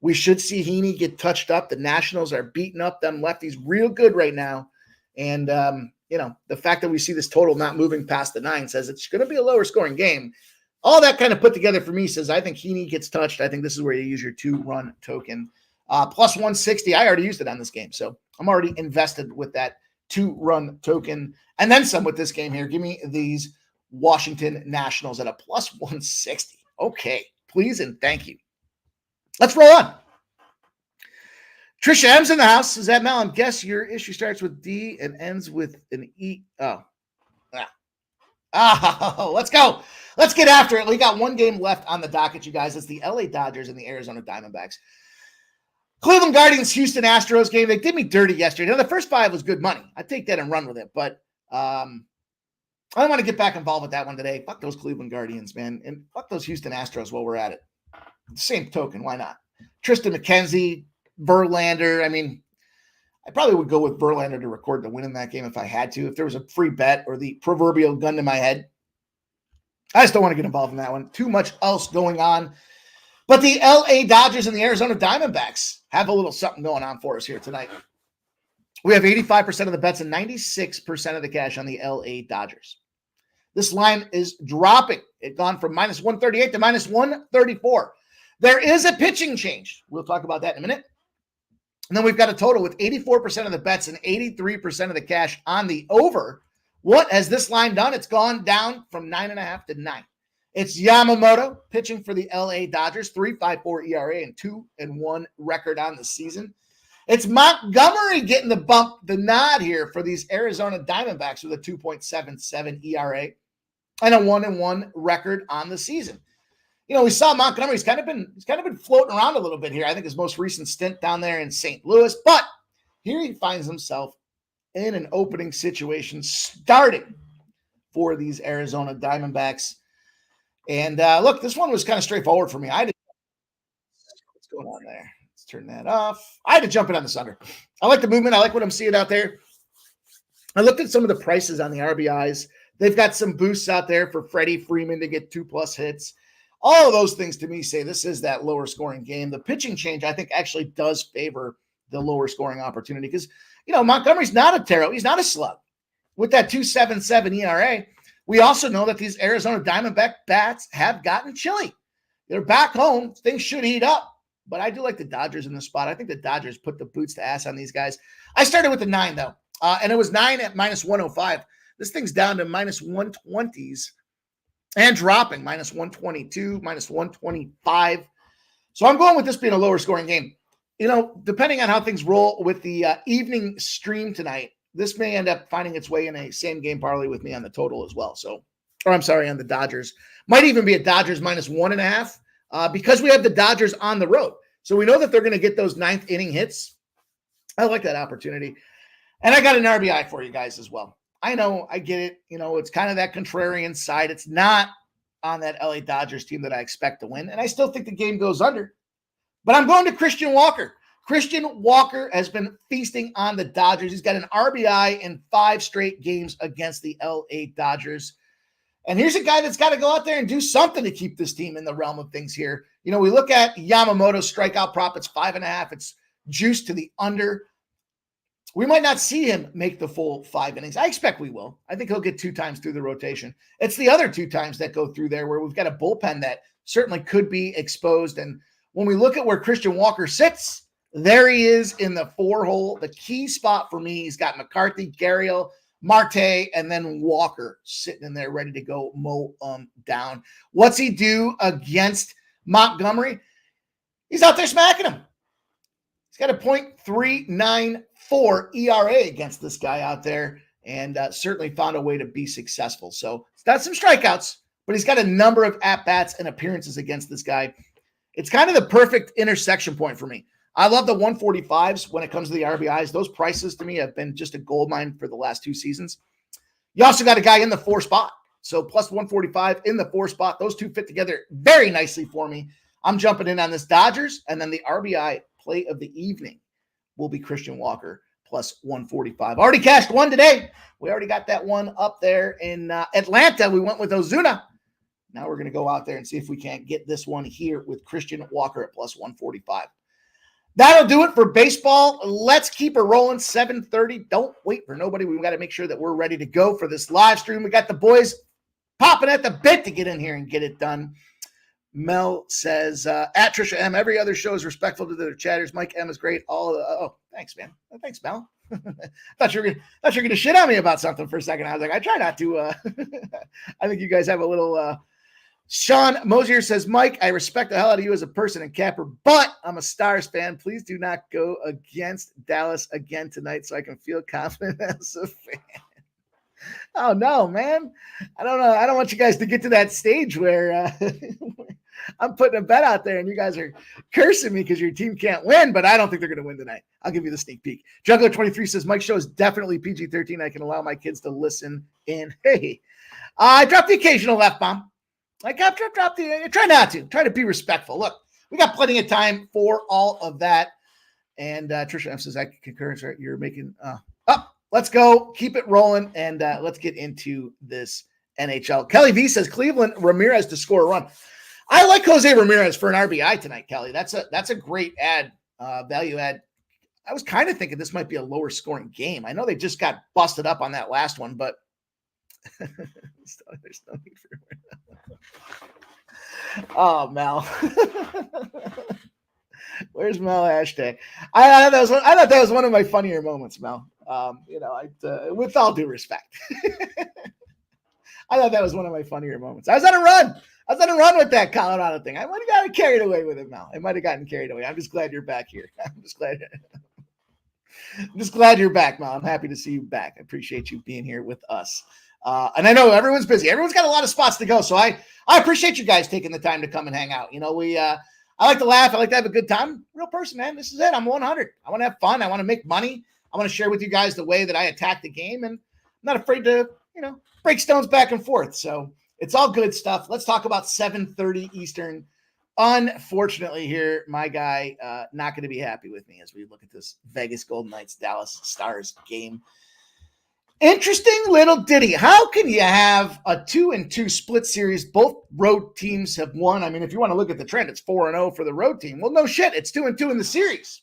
We should see Heaney get touched up. The Nationals are beating up them lefties real good right now. And, the fact that we see this total not moving past the 9 says it's going to be a lower scoring game. All that kind of put together for me says I think Heaney gets touched. I think this is where you use your 2-run token. Plus 160. I already used it on this game, so I'm already invested with that 2-run token. And then some with this game here. Give me these Washington Nationals at a plus 160. Okay, please and thank you. Let's roll on. Trisha M's in the house. Is that Mel? I guess your issue starts with D and ends with an E. Let's go. Let's get after it. We got 1 game left on the docket, you guys. It's the LA Dodgers and the Arizona Diamondbacks. Cleveland Guardians, Houston Astros game. They did me dirty yesterday. Now, the first 5 was good money. I'd take that and run with it, but I don't want to get back involved with that one today. Fuck those Cleveland Guardians, man. And fuck those Houston Astros while we're at it. Same token. Why not? Tristan McKenzie, Verlander. I mean, I probably would go with Verlander to record the win in that game if I had to. If there was a free bet or the proverbial gun to my head. I just don't want to get involved in that one. Too much else going on. But the LA Dodgers and the Arizona Diamondbacks have a little something going on for us here tonight. We have 85% of the bets and 96% of the cash on the LA Dodgers. This line is dropping. It's gone from minus 138 to minus 134. There is a pitching change. We'll talk about that in a minute. And then we've got a total with 84% of the bets and 83% of the cash on the over. What has this line done? It's gone down from 9.5 to 9. It's Yamamoto pitching for the LA Dodgers, 3.54 ERA and 2-1 record on the season. It's Montgomery getting the nod here for these Arizona Diamondbacks with a 2.77 ERA and a 1-1 record on the season. We saw Montgomery. He's kind of been floating around a little bit here. I think his most recent stint down there in St. Louis, but here he finds himself in an opening situation starting for these Arizona Diamondbacks. And look, this one was kind of straightforward for me. What's going on there? Let's turn that off. I had to jump in on this under. I like the movement. I like what I'm seeing out there. I looked at some of the prices on the RBIs. They've got some boosts out there for Freddie Freeman to get 2+ hits. All of those things to me say this is that lower scoring game. The pitching change, I think, actually does favor the lower scoring opportunity because, Montgomery's not a tarot. He's not a slug. With that 2.77 ERA, we also know that these Arizona Diamondback bats have gotten chilly. They're back home. Things should heat up. But I do like the Dodgers in this spot. I think the Dodgers put the boots to ass on these guys. I started with the 9, though, and it was 9 at minus 105. This thing's down to minus 120s and dropping, minus 122, minus 125. So I'm going with this being a lower scoring game. depending on how things roll with the evening stream tonight, this may end up finding its way in a same game parlay with me on the total as well. On the Dodgers. Might even be a Dodgers minus 1.5 because we have the Dodgers on the road. So we know that they're going to get those ninth inning hits. I like that opportunity. And I got an RBI for you guys as well. I know, I get it. It's kind of that contrarian side. It's not on that LA Dodgers team that I expect to win. And I still think the game goes under. But I'm going to Christian Walker. Christian Walker has been feasting on the Dodgers. He's got an RBI in 5 straight games against the LA Dodgers. And here's a guy that's got to go out there and do something to keep this team in the realm of things here. We look at Yamamoto's strikeout prop. It's 5.5. It's juiced to the under. We might not see him make the full 5 innings. I expect we will. I think he'll get 2 times through the rotation. It's the other 2 times that go through there where we've got a bullpen that certainly could be exposed. And when we look at where Christian Walker sits, there he is in the 4-hole. The key spot for me, he's got McCarthy, Gurriel, Marte, and then Walker sitting in there ready to go mow down. What's he do against Montgomery? He's out there smacking him. He's got a .394 ERA against this guy out there and certainly found a way to be successful. So he's got some strikeouts, but he's got a number of at-bats and appearances against this guy. It's kind of the perfect intersection point for me. I love the 145s when it comes to the RBIs. Those prices to me have been just a goldmine for the last 2 seasons. You also got a guy in the 4 spot. So plus 145 in the 4 spot. Those 2 fit together very nicely for me. I'm jumping in on this Dodgers, and then the RBI play of the evening will be Christian Walker plus 145. Already cashed one today. We already got that one up there in Atlanta. We went with Ozuna. Now we're going to go out there and see if we can't get this one here with Christian Walker at plus 145. That'll do it for baseball. Let's keep it rolling. 7:30. Don't wait for nobody. We've got to make sure that we're ready to go for this live stream. We got the boys popping at the bit to get in here and get it done. Mel says, at Trisha M, every other show is respectful to their chatters. Mike M is great. Thanks, man. Thanks, Mel. I thought you were going to shit on me about something for a second. I was like, I try not to. I think you guys have a little... Sean Mosier says, Mike, I respect the hell out of you as a person and capper, but I'm a Stars fan. Please do not go against Dallas again tonight so I can feel confident as a fan. Oh, no, man. I don't know. I don't want you guys to get to that stage where I'm putting a bet out there and you guys are cursing me because your team can't win, but I don't think they're going to win tonight. I'll give you the sneak peek. Juggler23 says, Mike's show is definitely PG-13. I can allow my kids to listen in. Hey, I dropped the occasional F-bomb. Like I've dropped the, try not to. Try to be respectful. Look, we got plenty of time for all of that. And Trisha M says, I concur. Right? You're making let's go. Keep it rolling. And let's get into this NHL. Kelly V says, Cleveland Ramirez to score a run. I like Jose Ramirez for an RBI tonight, Kelly. That's a great ad, value add. I was kind of thinking this might be a lower scoring game. I know they just got busted up on that last one, but there's no need for it. Oh, Mel. Where's Mel hashtag? I thought that was one of my funnier moments, Mel. With all due respect. I thought that was one of my funnier moments. I was on a run with that Colorado thing. I might have gotten carried away with it, Mel. I might have gotten carried away. I'm just glad you're back here. I'm just glad you're back, Mel. I'm happy to see you back. I appreciate you being here with us. And I know everyone's busy. Everyone's got a lot of spots to go. So I appreciate you guys taking the time to come and hang out. I like to laugh. I like to have a good time. Real person, man. This is it. I'm 100. I want to have fun. I want to make money. I want to share with you guys the way that I attack the game. And I'm not afraid to, break stones back and forth. So it's all good stuff. Let's talk about 7:30 Eastern. Unfortunately here, my guy, not going to be happy with me as we look at this Vegas Golden Knights Dallas Stars game. Interesting little ditty. How can you have a 2-2 split series? Both road teams have won. I mean, if you want to look at the trend, it's 4-0 for the road team. Well, no shit. It's 2-2 in the series.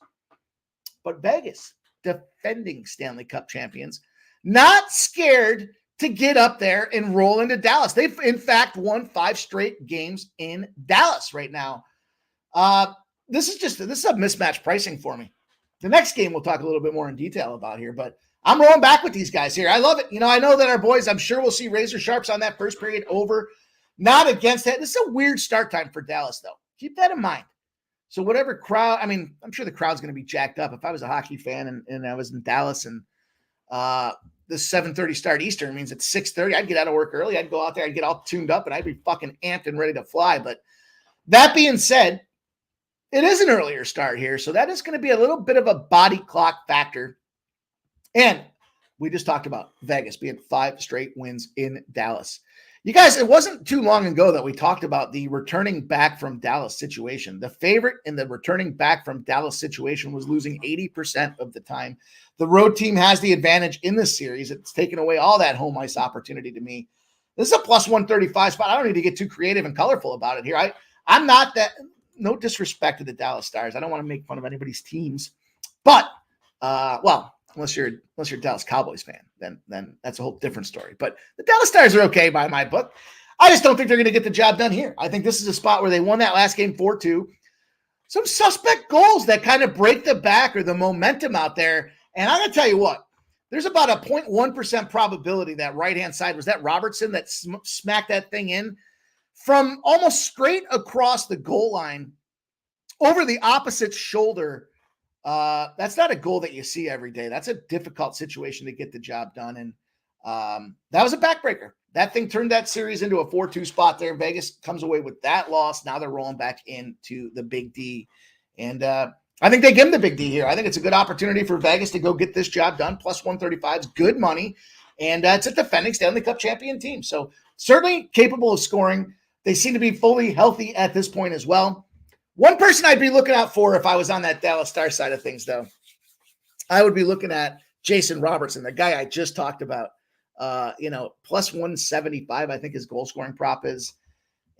But Vegas, defending Stanley Cup champions, not scared to get up there and roll into Dallas. They've, in fact, won 5 straight games in Dallas right now. This is a mismatch pricing for me. The next game we'll talk a little bit more in detail about here, but I'm rolling back with these guys here. I love it. I know that our boys, I'm sure we'll see razor sharps on that first period over. Not against that. This is a weird start time for Dallas, though. Keep that in mind. So whatever crowd, I mean, I'm sure the crowd's going to be jacked up. If I was a hockey fan and I was in Dallas and the 7:30 start Eastern means it's 6:30, I'd get out of work early. I'd go out there, I'd get all tuned up, and I'd be fucking amped and ready to fly. But that being said, it is an earlier start here, so that is going to be a little bit of a body clock factor. And we just talked about Vegas being 5 straight wins in Dallas. You guys, it wasn't too long ago that we talked about the returning back from Dallas situation. The favorite in the returning back from Dallas situation was losing 80% of the time. The road team has the advantage in this series. It's taken away all that home ice opportunity to me. This is a plus 135 spot. I don't need to get too creative and colorful about it here. I'm not that, no disrespect to the Dallas Stars. I don't want to make fun of anybody's teams, but unless you're a Dallas Cowboys fan, then that's a whole different story. But the Dallas Stars are okay by my book. I just don't think they're going to get the job done here. I think this is a spot where they won that last game 4-2. Some suspect goals that kind of break the back or the momentum out there. And I'm going to tell you what, there's about a 0.1% probability that right-hand side was that Robertson that smacked that thing in from almost straight across the goal line over the opposite shoulder. That's not a goal that you see every day. That's a difficult situation to get the job done. And that was a backbreaker. That thing turned that series into a 4-2 spot there. Vegas comes away with that loss. Now they're rolling back into the Big D. And I think they give them the Big D here. I think it's a good opportunity for Vegas to go get this job done. Plus 135 is good money. And it's a defending Stanley Cup champion team. So certainly capable of scoring. They seem to be fully healthy at this point as well. One person I'd be looking out for if I was on that Dallas Star side of things, though, I would be looking at Jason Robertson, the guy I just talked about. Plus 175, I think his goal scoring prop is.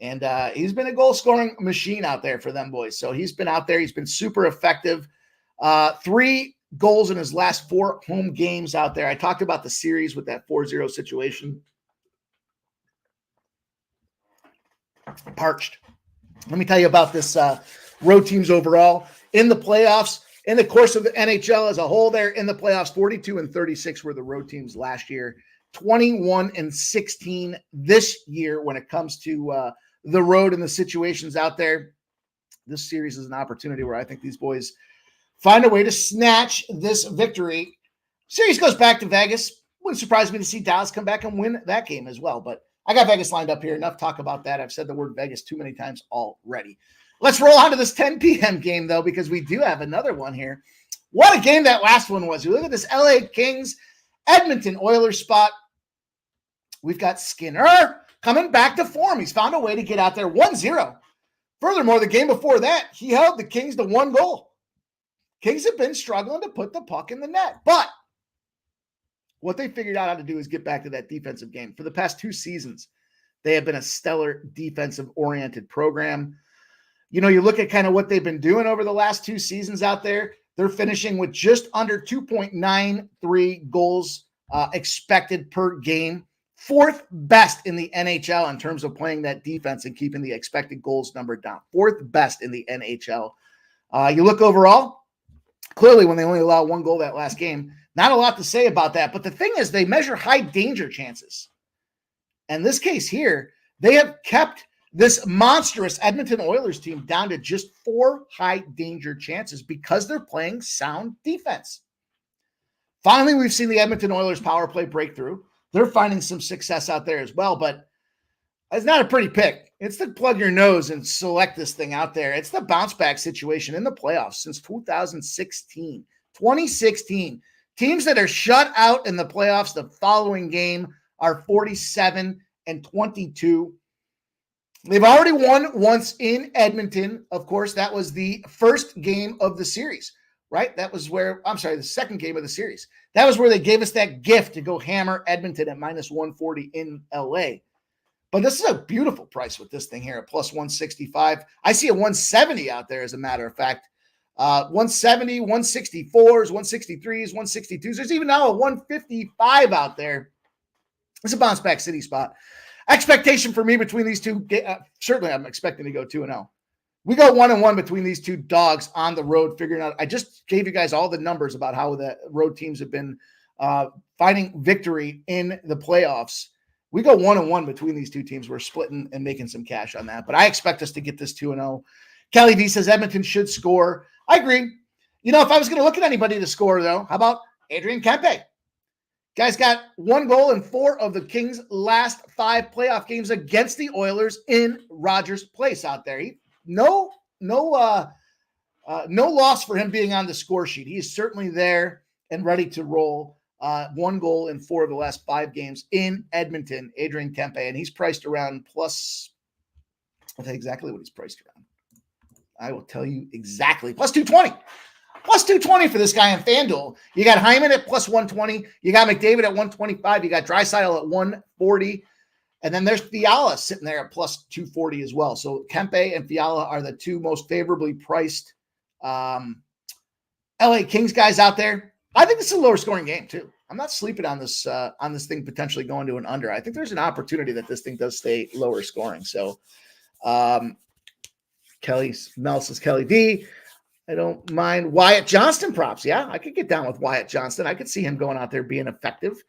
And he's been a goal scoring machine out there for them boys. So he's been out there. He's been super effective. 3 goals in his last 4 home games out there. I talked about the series with that 4-0 situation. Parched. Let me tell you about this road teams overall in the playoffs. In the course of the NHL as a whole, there in the playoffs, 42-36 were the road teams last year. 21-16 this year when it comes to the road and the situations out there. This series is an opportunity where I think these boys find a way to snatch this victory. Series goes back to Vegas. Wouldn't surprise me to see Dallas come back and win that game as well. But I got Vegas lined up here. Enough talk about that. I've said the word Vegas too many times already. Let's roll on to this 10 p.m. game, though, because we do have another one here. What a game that last one was. You look at this LA Kings, Edmonton Oilers spot. We've got Skinner coming back to form. He's found a way to get out there 1-0. Furthermore, the game before that, he held the Kings to 1 goal. Kings have been struggling to put the puck in the net. But what they figured out how to do is get back to that defensive game. For the past 2 seasons, they have been a stellar defensive-oriented program. You know, you look at kind of what they've been doing over the last 2 seasons out there. They're finishing with just under 2.93 goals expected per game. 4th best in the NHL in terms of playing that defense and keeping the expected goals number down. 4th best in the NHL. You look overall, clearly when they only allowed 1 goal that last game, not a lot to say about that. But the thing is, they measure high danger chances. And this case here, they have kept this monstrous Edmonton Oilers team down to just 4 high danger chances because they're playing sound defense. Finally, we've seen the Edmonton Oilers power play breakthrough. They're finding some success out there as well, but it's not a pretty pick. It's to plug your nose and select this thing out there. It's the bounce back situation in the playoffs since 2016. 2016. Teams that are shut out in the playoffs the following game are 47-22. They've already won once in Edmonton. Of course, that was the first game of the series, right? That was where, the second game of the series. That was where they gave us that gift to go hammer Edmonton at minus 140 in LA. But this is a beautiful price with this thing here at plus 165. I see a 170 out there, as a matter of fact. 170, 164s, 163s, 162s. There's even now a 155 out there. It's a bounce back city spot. Expectation for me between these two, certainly I'm expecting to go 2-0. We go 1-1 between these two dogs on the road, figuring out. I just gave you guys all the numbers about how the road teams have been finding victory in the playoffs. We go 1-1 between these two teams. We're splitting and making some cash on that. But I expect us to get this 2-0. Kelly D says Edmonton should score. I agree. If I was going to look at anybody to score, though, how about Adrian Kempe? Guy's got 1 goal in 4 of the Kings' last 5 playoff games against the Oilers in Rogers Place out there. No loss for him being on the score sheet. He is certainly there and ready to roll. 1 goal in 4 of the last 5 games in Edmonton, Adrian Kempe, and he's priced around plus. I'll tell you exactly what he's priced around. I will tell you exactly. Plus 220. Plus 220 for this guy on FanDuel. You got Hyman at plus 120. You got McDavid at 125. You got Draisaitl at 140. And then there's Fiala sitting there at plus 240 as well. So Kempe and Fiala are the 2 most favorably priced LA Kings guys out there. I think this is a lower scoring game too. I'm not sleeping on this thing potentially going to an under. I think there's an opportunity that this thing does stay lower scoring. So Mel says Kelly D. I don't mind Wyatt Johnston props. Yeah, I could get down with Wyatt Johnston. I could see him going out there being effective.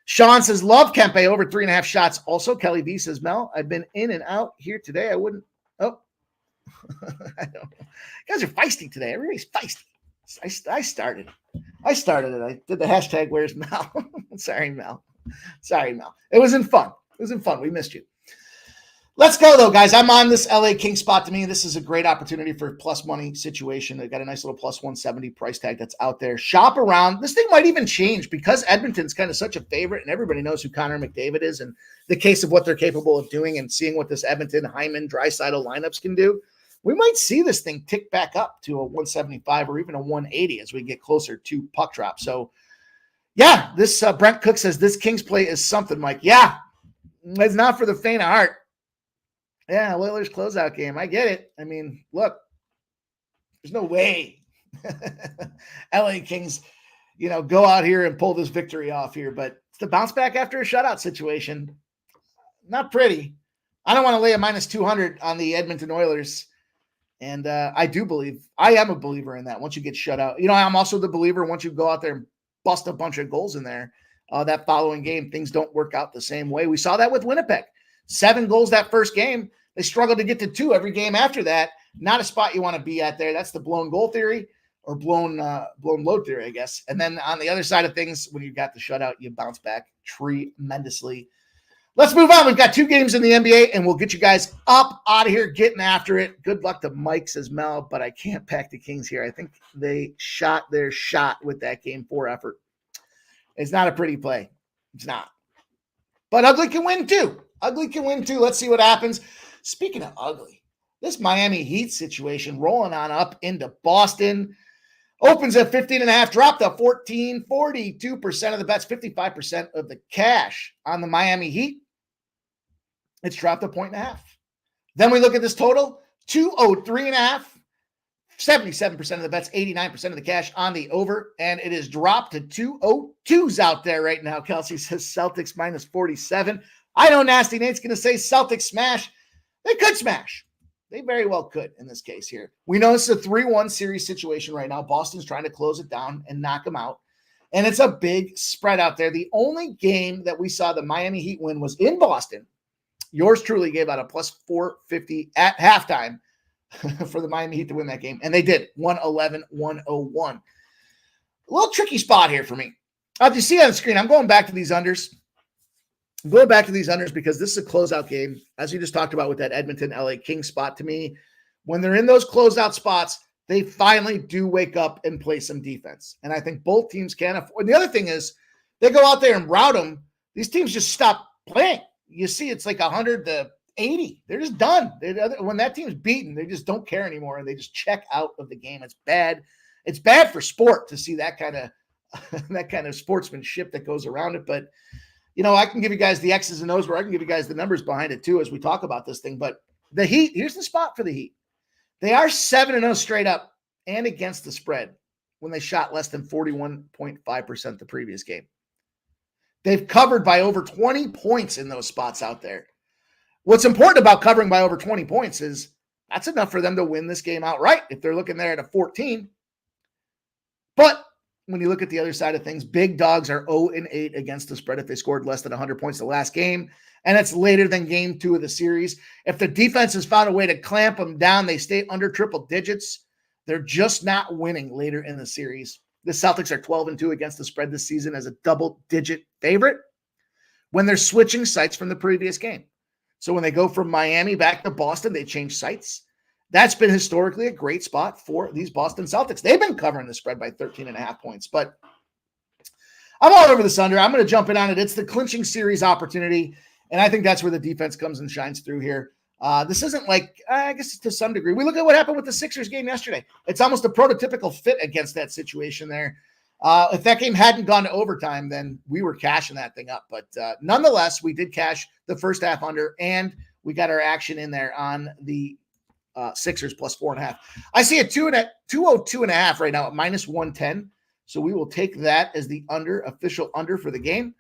Sean says, love Kempe over 3.5 shots. Also, Kelly V says, Mel, I've been in and out here today. I wouldn't. Oh, I don't know. You guys are feisty today. Everybody's feisty. I started it. I did the hashtag, where's Mel? Sorry, Mel. It wasn't fun. We missed you. Let's go, though, guys. I'm on this LA King spot. To me, this is a great opportunity for a plus money situation. They've got a nice little plus 170 price tag that's out there. Shop around. This thing might even change because Edmonton's kind of such a favorite, and everybody knows who Connor McDavid is and the case of what they're capable of doing and seeing what this Edmonton, Hyman, Draisaitl lineups can do. We might see this thing tick back up to a 175 or even a 180 as we get closer to puck drop. So, yeah, this Brent Cook says this Kings play is something, Mike. Yeah, it's not for the faint of heart. Yeah, Oilers closeout game. I get it. I mean, look, there's no way LA Kings, go out here and pull this victory off here. But it's the bounce back after a shutout situation. Not pretty. I don't want to lay a minus 200 on the Edmonton Oilers. And I am a believer in that once you get shut out. I'm also the believer once you go out there and bust a bunch of goals in there, that following game, things don't work out the same way. We saw that with Winnipeg. 7 goals that first game. They struggled to get to 2 every game after that. Not a spot you want to be at there. That's the blown goal theory or blown load theory, I guess. And then on the other side of things, when you got the shutout, you bounce back tremendously. Let's move on. We've got 2 games in the NBA, and we'll get you guys up out of here, getting after it. Good luck to Mike, says Mel, but I can't pack the Kings here. I think they shot their shot with that Game 4 effort. It's not a pretty play. It's not. But ugly can win, too. Let's see what happens. Speaking of ugly, this Miami Heat situation rolling on up into Boston. Opens at 15.5, dropped to 14, 42% of the bets, 55% of the cash on the Miami Heat. It's dropped a 1.5. Then we look at this total, 203.5, 77% of the bets, 89% of the cash on the over, and it is dropped to 202s out there right now. Kelsey says Celtics minus 47. I know Nasty Nate's going to say Celtics smash. They could smash. They very well could in this case here. We know it's a 3-1 series situation right now. Boston's trying to close it down and knock them out. And it's a big spread out there. The only game that we saw the Miami Heat win was in Boston. Yours truly gave out a plus 450 at halftime for the Miami Heat to win that game. And they did. 111-101. A little tricky spot here for me. As you see on the screen, I'm going back to these unders. I'm going back to these unders because this is a closeout game, as you just talked about with that Edmonton LA Kings spot. To me, when they're in those closeout spots, they finally do wake up and play some defense. And I think both teams can afford. And the other thing is, they go out there and rout them. These teams just stop playing. You see, it's like 100-80. They're just done. When that team's beaten, they just don't care anymore, and they just check out of the game. It's bad. It's bad for sport to see that kind of sportsmanship that goes around it. But I can give you guys the X's and O's where I can give you guys the numbers behind it too as we talk about this thing. But the Heat, here's the spot for the Heat. They are 7-0 straight up and against the spread when they shot less than 41.5% the previous game. They've covered by over 20 points in those spots out there. What's important about covering by over 20 points is that's enough for them to win this game outright if they're looking there at a 14. But when you look at the other side of things, big dogs are 0-8 against the spread if they scored less than 100 points the last game, and it's later than game 2 of the series. If the defense has found a way to clamp them down, they stay under triple digits. They're just not winning later in the series. The Celtics are 12-2 against the spread this season as a double-digit favorite when they're switching sites from the previous game. So when they go from Miami back to Boston, they change sites. That's been historically a great spot for these Boston Celtics. They've been covering the spread by 13.5 points, but I'm all over this under. I'm going to jump in on it. It's the clinching series opportunity, and I think that's where the defense comes and shines through here. This isn't like, I guess to some degree, we look at what happened with the Sixers game yesterday. It's almost a prototypical fit against that situation there. If that game hadn't gone to overtime, then we were cashing that thing up. But nonetheless, we did cash the first half under, and we got our action in there on the Sixers plus 4.5. I see a 202.5 right now at minus 110. So we will take that as the official under for the game.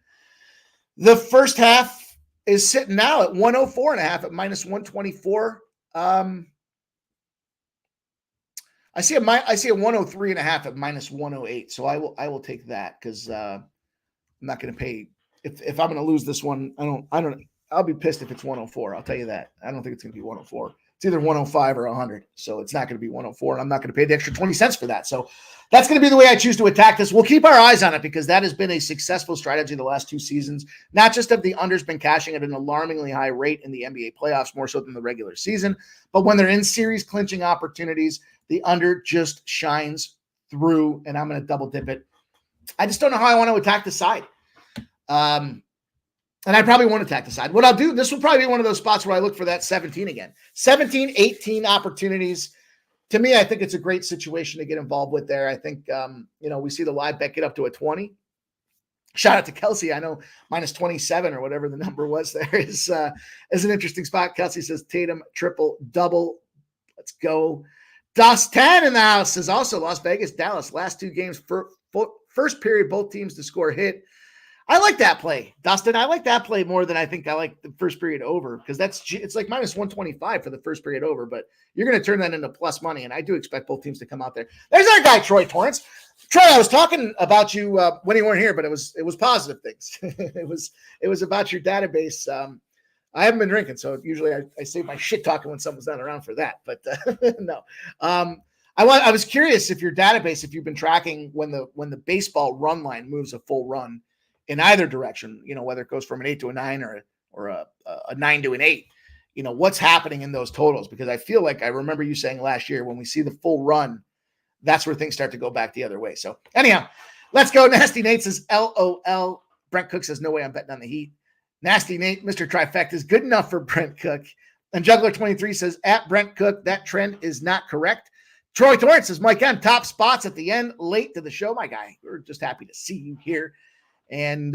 The first half is sitting now at 104.5 at minus 124. I see a 103.5 at minus 108. So I will take that because I'm not going to pay if I'm going to lose this one. I'll be pissed if it's 104. I'll tell you that. I don't think it's going to be 104. It's either 105 or 100. So it's not going to be 104, and I'm not going to pay the extra 20 cents for that. So that's going to be the way I choose to attack this. We'll keep our eyes on it because that has been a successful strategy the last 2 seasons. Not just have the unders been cashing at an alarmingly high rate in the NBA playoffs, more so than the regular season, but when they're in series clinching opportunities, the under just shines through, and I'm going to double dip it. I just don't know how I want to attack the side. And I probably won't attack the side. What I'll do, this will probably be one of those spots where I look for that 17 again. 17, 18 opportunities. To me, I think it's a great situation to get involved with there. I think, we see the live bet get up to a 20. Shout out to Kelsey. I know minus 27 or whatever the number was there is an interesting spot. Kelsey says Tatum, triple, double. Let's go. Das 10 in the house is also Las Vegas, Dallas. Last 2 games, first period, both teams to score hit. I like that play, Dustin. I like that play more than I think I like the first period over because it's like minus 125 for the first period over, but you're going to turn that into plus money, and I do expect both teams to come out there. There's our guy, Troy Torrance. Troy, I was talking about you when you weren't here, but it was positive things. it was about your database. I haven't been drinking, so usually I save my shit talking when someone's not around for that, but no. I was curious if your database, if you've been tracking when the baseball run line moves a full run in either direction, whether it goes from an 8 to a 9 or a 9 to an 8, what's happening in those totals? Because I feel like I remember you saying last year when we see the full run, that's where things start to go back the other way. So anyhow, let's go. Nasty Nate says LOL. Brent Cook says no way I'm betting on the Heat. Nasty Nate, Mr. Trifecta is good enough for Brent Cook. And Juggler 23 says at Brent Cook, that trend is not correct. Troy Torrance says Mike M, top spots at the end, late to the show. My guy, we're just happy to see you here. And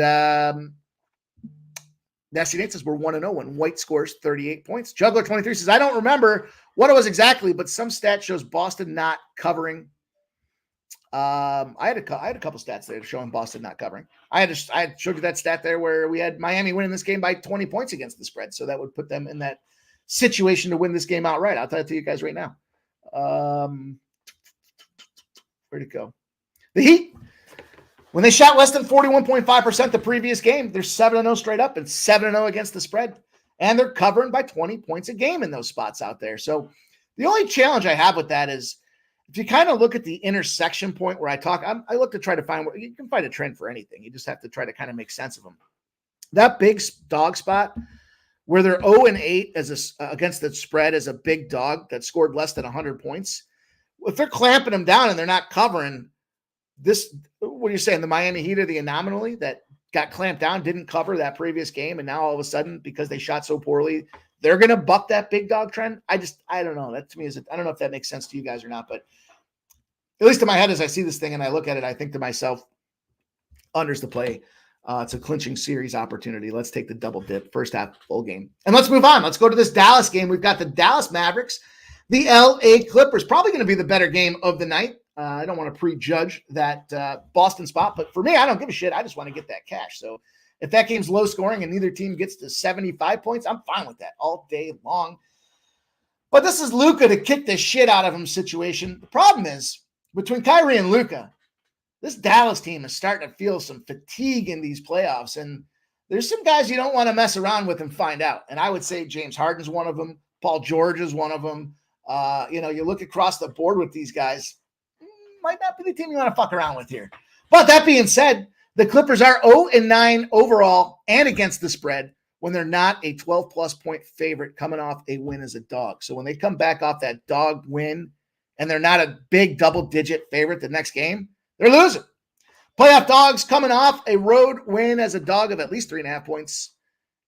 Nasty Nate says we're 1-0 when White scores 38 points. Juggler 23 says I don't remember what it was exactly, but some stat shows Boston not covering. I had a couple stats there showing Boston not covering. I had showed you that stat there where we had Miami winning this game by 20 points against the spread, so that would put them in that situation to win this game outright. I'll tell it to you guys right now. Where'd it go? The Heat. When they shot less than 41.5% the previous game, they're 7-0 straight up and 7-0 against the spread. And they're covering by 20 points a game in those spots out there. So the only challenge I have with that is if you kind of look at the intersection point where I look to try to find where you can find a trend for anything. You just have to try to kind of make sense of them. That big dog spot where they're 0-8 against the spread as a big dog that scored less than 100 points. If they're clamping them down and they're not covering this, what are you saying? The Miami Heat are the anomaly that got clamped down, didn't cover that previous game, and now all of a sudden, because they shot so poorly, they're going to buck that big dog trend. I don't know. That to me I don't know if that makes sense to you guys or not, but at least in my head, as I see this thing and I look at it, I think to myself, unders the play. It's a clinching series opportunity. Let's take the double dip, first half full game. And let's move on. Let's go to this Dallas game. We've got the Dallas Mavericks, the LA Clippers, probably going to be the better game of the night. I don't want to prejudge that Boston spot, but for me, I don't give a shit. I just want to get that cash. So if that game's low scoring and neither team gets to 75 points, I'm fine with that all day long. But this is Luka to kick the shit out of him situation. The problem is between Kyrie and Luka, this Dallas team is starting to feel some fatigue in these playoffs. And there's some guys you don't want to mess around with and find out. And I would say James Harden's one of them. Paul George is one of them. You look across the board with these guys, might not be the team you want to fuck around with here. But that being said, the Clippers are 0-9 overall and against the spread when they're not a 12-plus point favorite coming off a win as a dog. So when they come back off that dog win and they're not a big double-digit favorite the next game, they're losing. Playoff dogs coming off a road win as a dog of at least 3.5 points,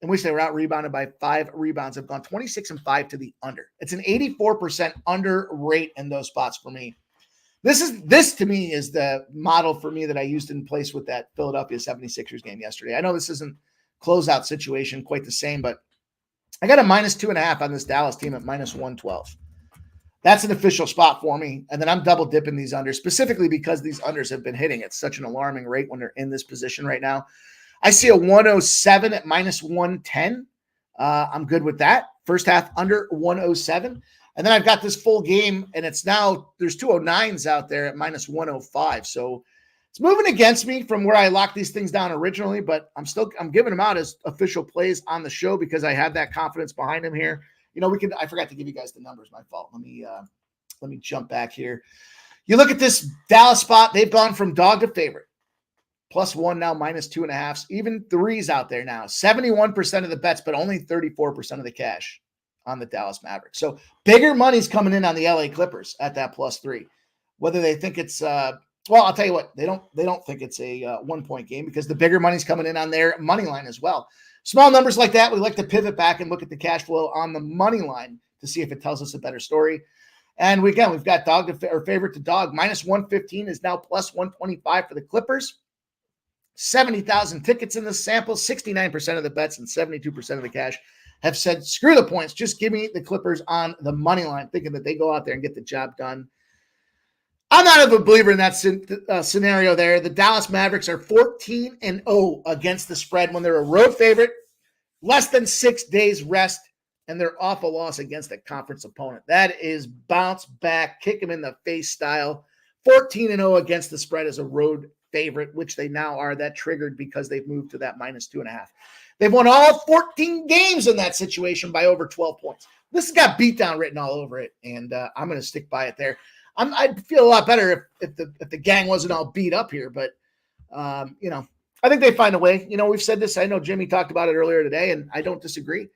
in which they were out-rebounded by 5 rebounds, have gone 26-5 to the under. It's an 84% under rate in those spots for me. This to me is the model for me that I used in place with that Philadelphia 76ers game yesterday. I know this isn't closeout situation quite the same, but I got a -2.5 on this Dallas team at -112. That's an official spot for me. And then I'm double dipping these unders, specifically because these unders have been hitting at such an alarming rate when they're in this position right now. I see a 107 at -110. I'm good with that. First half under 107. And then I've got this full game, and it's now, there's 209s out there at -105. So it's moving against me from where I locked these things down originally, but I'm giving them out as official plays on the show because I have that confidence behind them here. I forgot to give you guys the numbers, my fault. Let me jump back here. You look at this Dallas spot, they've gone from dog to favorite. +1 now, -2.5. Even 3s out there now. 71% of the bets, but only 34% of the cash on the Dallas Mavericks. So bigger money's coming in on the LA Clippers at that +3. Whether they think it's I'll tell you what, they don't think it's a 1-point game because the bigger money's coming in on their money line as well. Small numbers like that, we like to pivot back and look at the cash flow on the money line to see if it tells us a better story. And we've got dog to, or favorite to dog. -115 is now +125 for the Clippers. 70,000 tickets in the sample, 69% of the bets and 72% of the cash have said, screw the points, just give me the Clippers on the money line, thinking that they go out there and get the job done. I'm not a believer in that scenario there. The Dallas Mavericks are 14-0 against the spread when they're a road favorite, less than 6 days rest, and they're off a loss against a conference opponent. That is bounce back, kick them in the face style. 14-0 against the spread as a road favorite, which they now are. That triggered because they've moved to that -2.5. They've won all 14 games in that situation by over 12 points. This has got beatdown written all over it, and I'm going to stick by it there. I'd feel a lot better if the gang wasn't all beat up here, but I think they find a way. We've said this. I know Jimmy talked about it earlier today, and I don't disagree.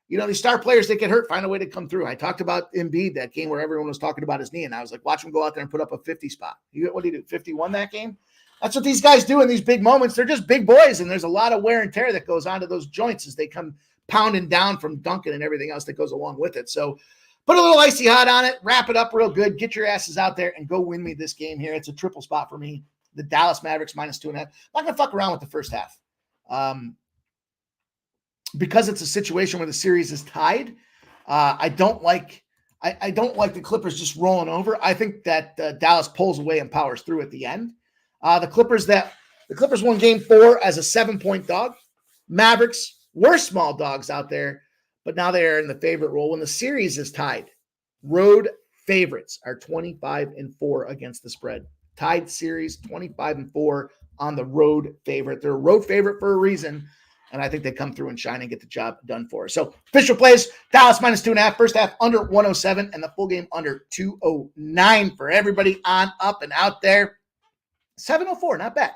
These star players, they get hurt, find a way to come through. I talked about Embiid, that game where everyone was talking about his knee, and I was like, watch him go out there and put up a 50 spot. What did he do? 51 that game? That's what these guys do in these big moments. They're just big boys, and there's a lot of wear and tear that goes onto those joints as they come pounding down from dunking and everything else that goes along with it. So put a little icy hot on it, wrap it up real good, get your asses out there, and go win me this game here. It's a triple spot for me. The Dallas Mavericks -2.5. I'm not going to fuck around with the first half. Because it's a situation where the series is tied, I don't like the Clippers just rolling over. I think that Dallas pulls away and powers through at the end. The Clippers won game 4 as a 7-point dog. Mavericks were small dogs out there, but now they are in the favorite role when the series is tied. Road favorites are 25-4 against the spread. Tied series, 25-4 on the road favorite. They're a road favorite for a reason, and I think they come through and shine and get the job done for us. So official plays, Dallas -2.5, first half under 107, and the full game under 209 for everybody on up and out there. 704, not bad.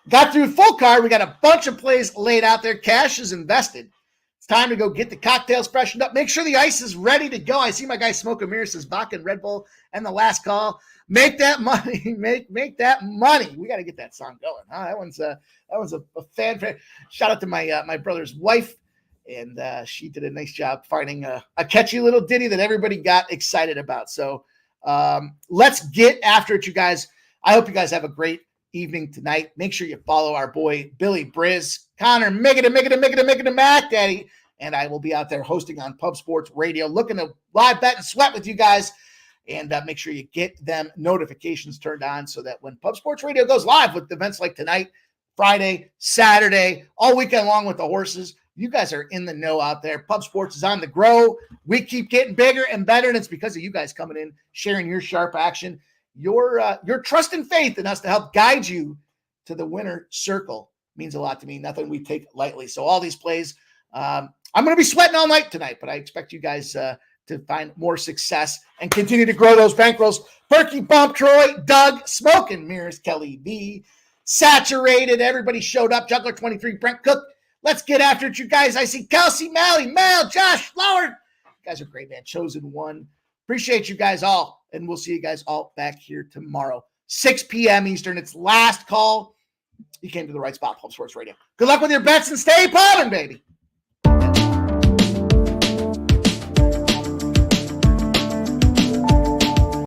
Got through full card. We got a bunch of plays laid out there. Cash is invested. It's time to go get the cocktails freshened up. Make sure the ice is ready to go. I see my guy Smoke Amir says Bakken, Red Bull, and the last call. Make that money. Make that money. We got to get that song going. Huh? That one's a fan favorite. Shout out to my brother's wife, and she did a nice job finding a catchy little ditty that everybody got excited about. So let's get after it, you guys. I hope you guys have a great evening tonight. Make sure you follow our boy Billy Briz, Connor, make it a Mac Daddy, and I will be out there hosting on Pub Sports Radio, looking to live bet and sweat with you guys. And make sure you get them notifications turned on so that when Pub Sports Radio goes live with events like tonight, Friday, Saturday, all weekend long with the horses, you guys are in the know out there. Pub Sports is on the grow. We keep getting bigger and better, and it's because of you guys coming in, sharing your sharp action. your trust and faith in us to help guide you to the winner circle means a lot to me. Nothing we take lightly. So all these plays, I'm going to be sweating all night tonight, but I expect you guys to find more success and continue to grow those bankrolls. Perky, Bump, Troy, Doug, Smoking Mirrors, Kelly V, Saturated. Everybody showed up. Juggler 23, Brent Cook. Let's get after it, you guys. I see Kelsey, Mally, Mal, Josh, Loward. You guys are great, man. Chosen one. Appreciate you guys all. And we'll see you guys all back here tomorrow, 6 p.m. Eastern. It's last call. You came to the right spot, Pulp Sports Radio. Good luck with your bets and stay pumping, baby.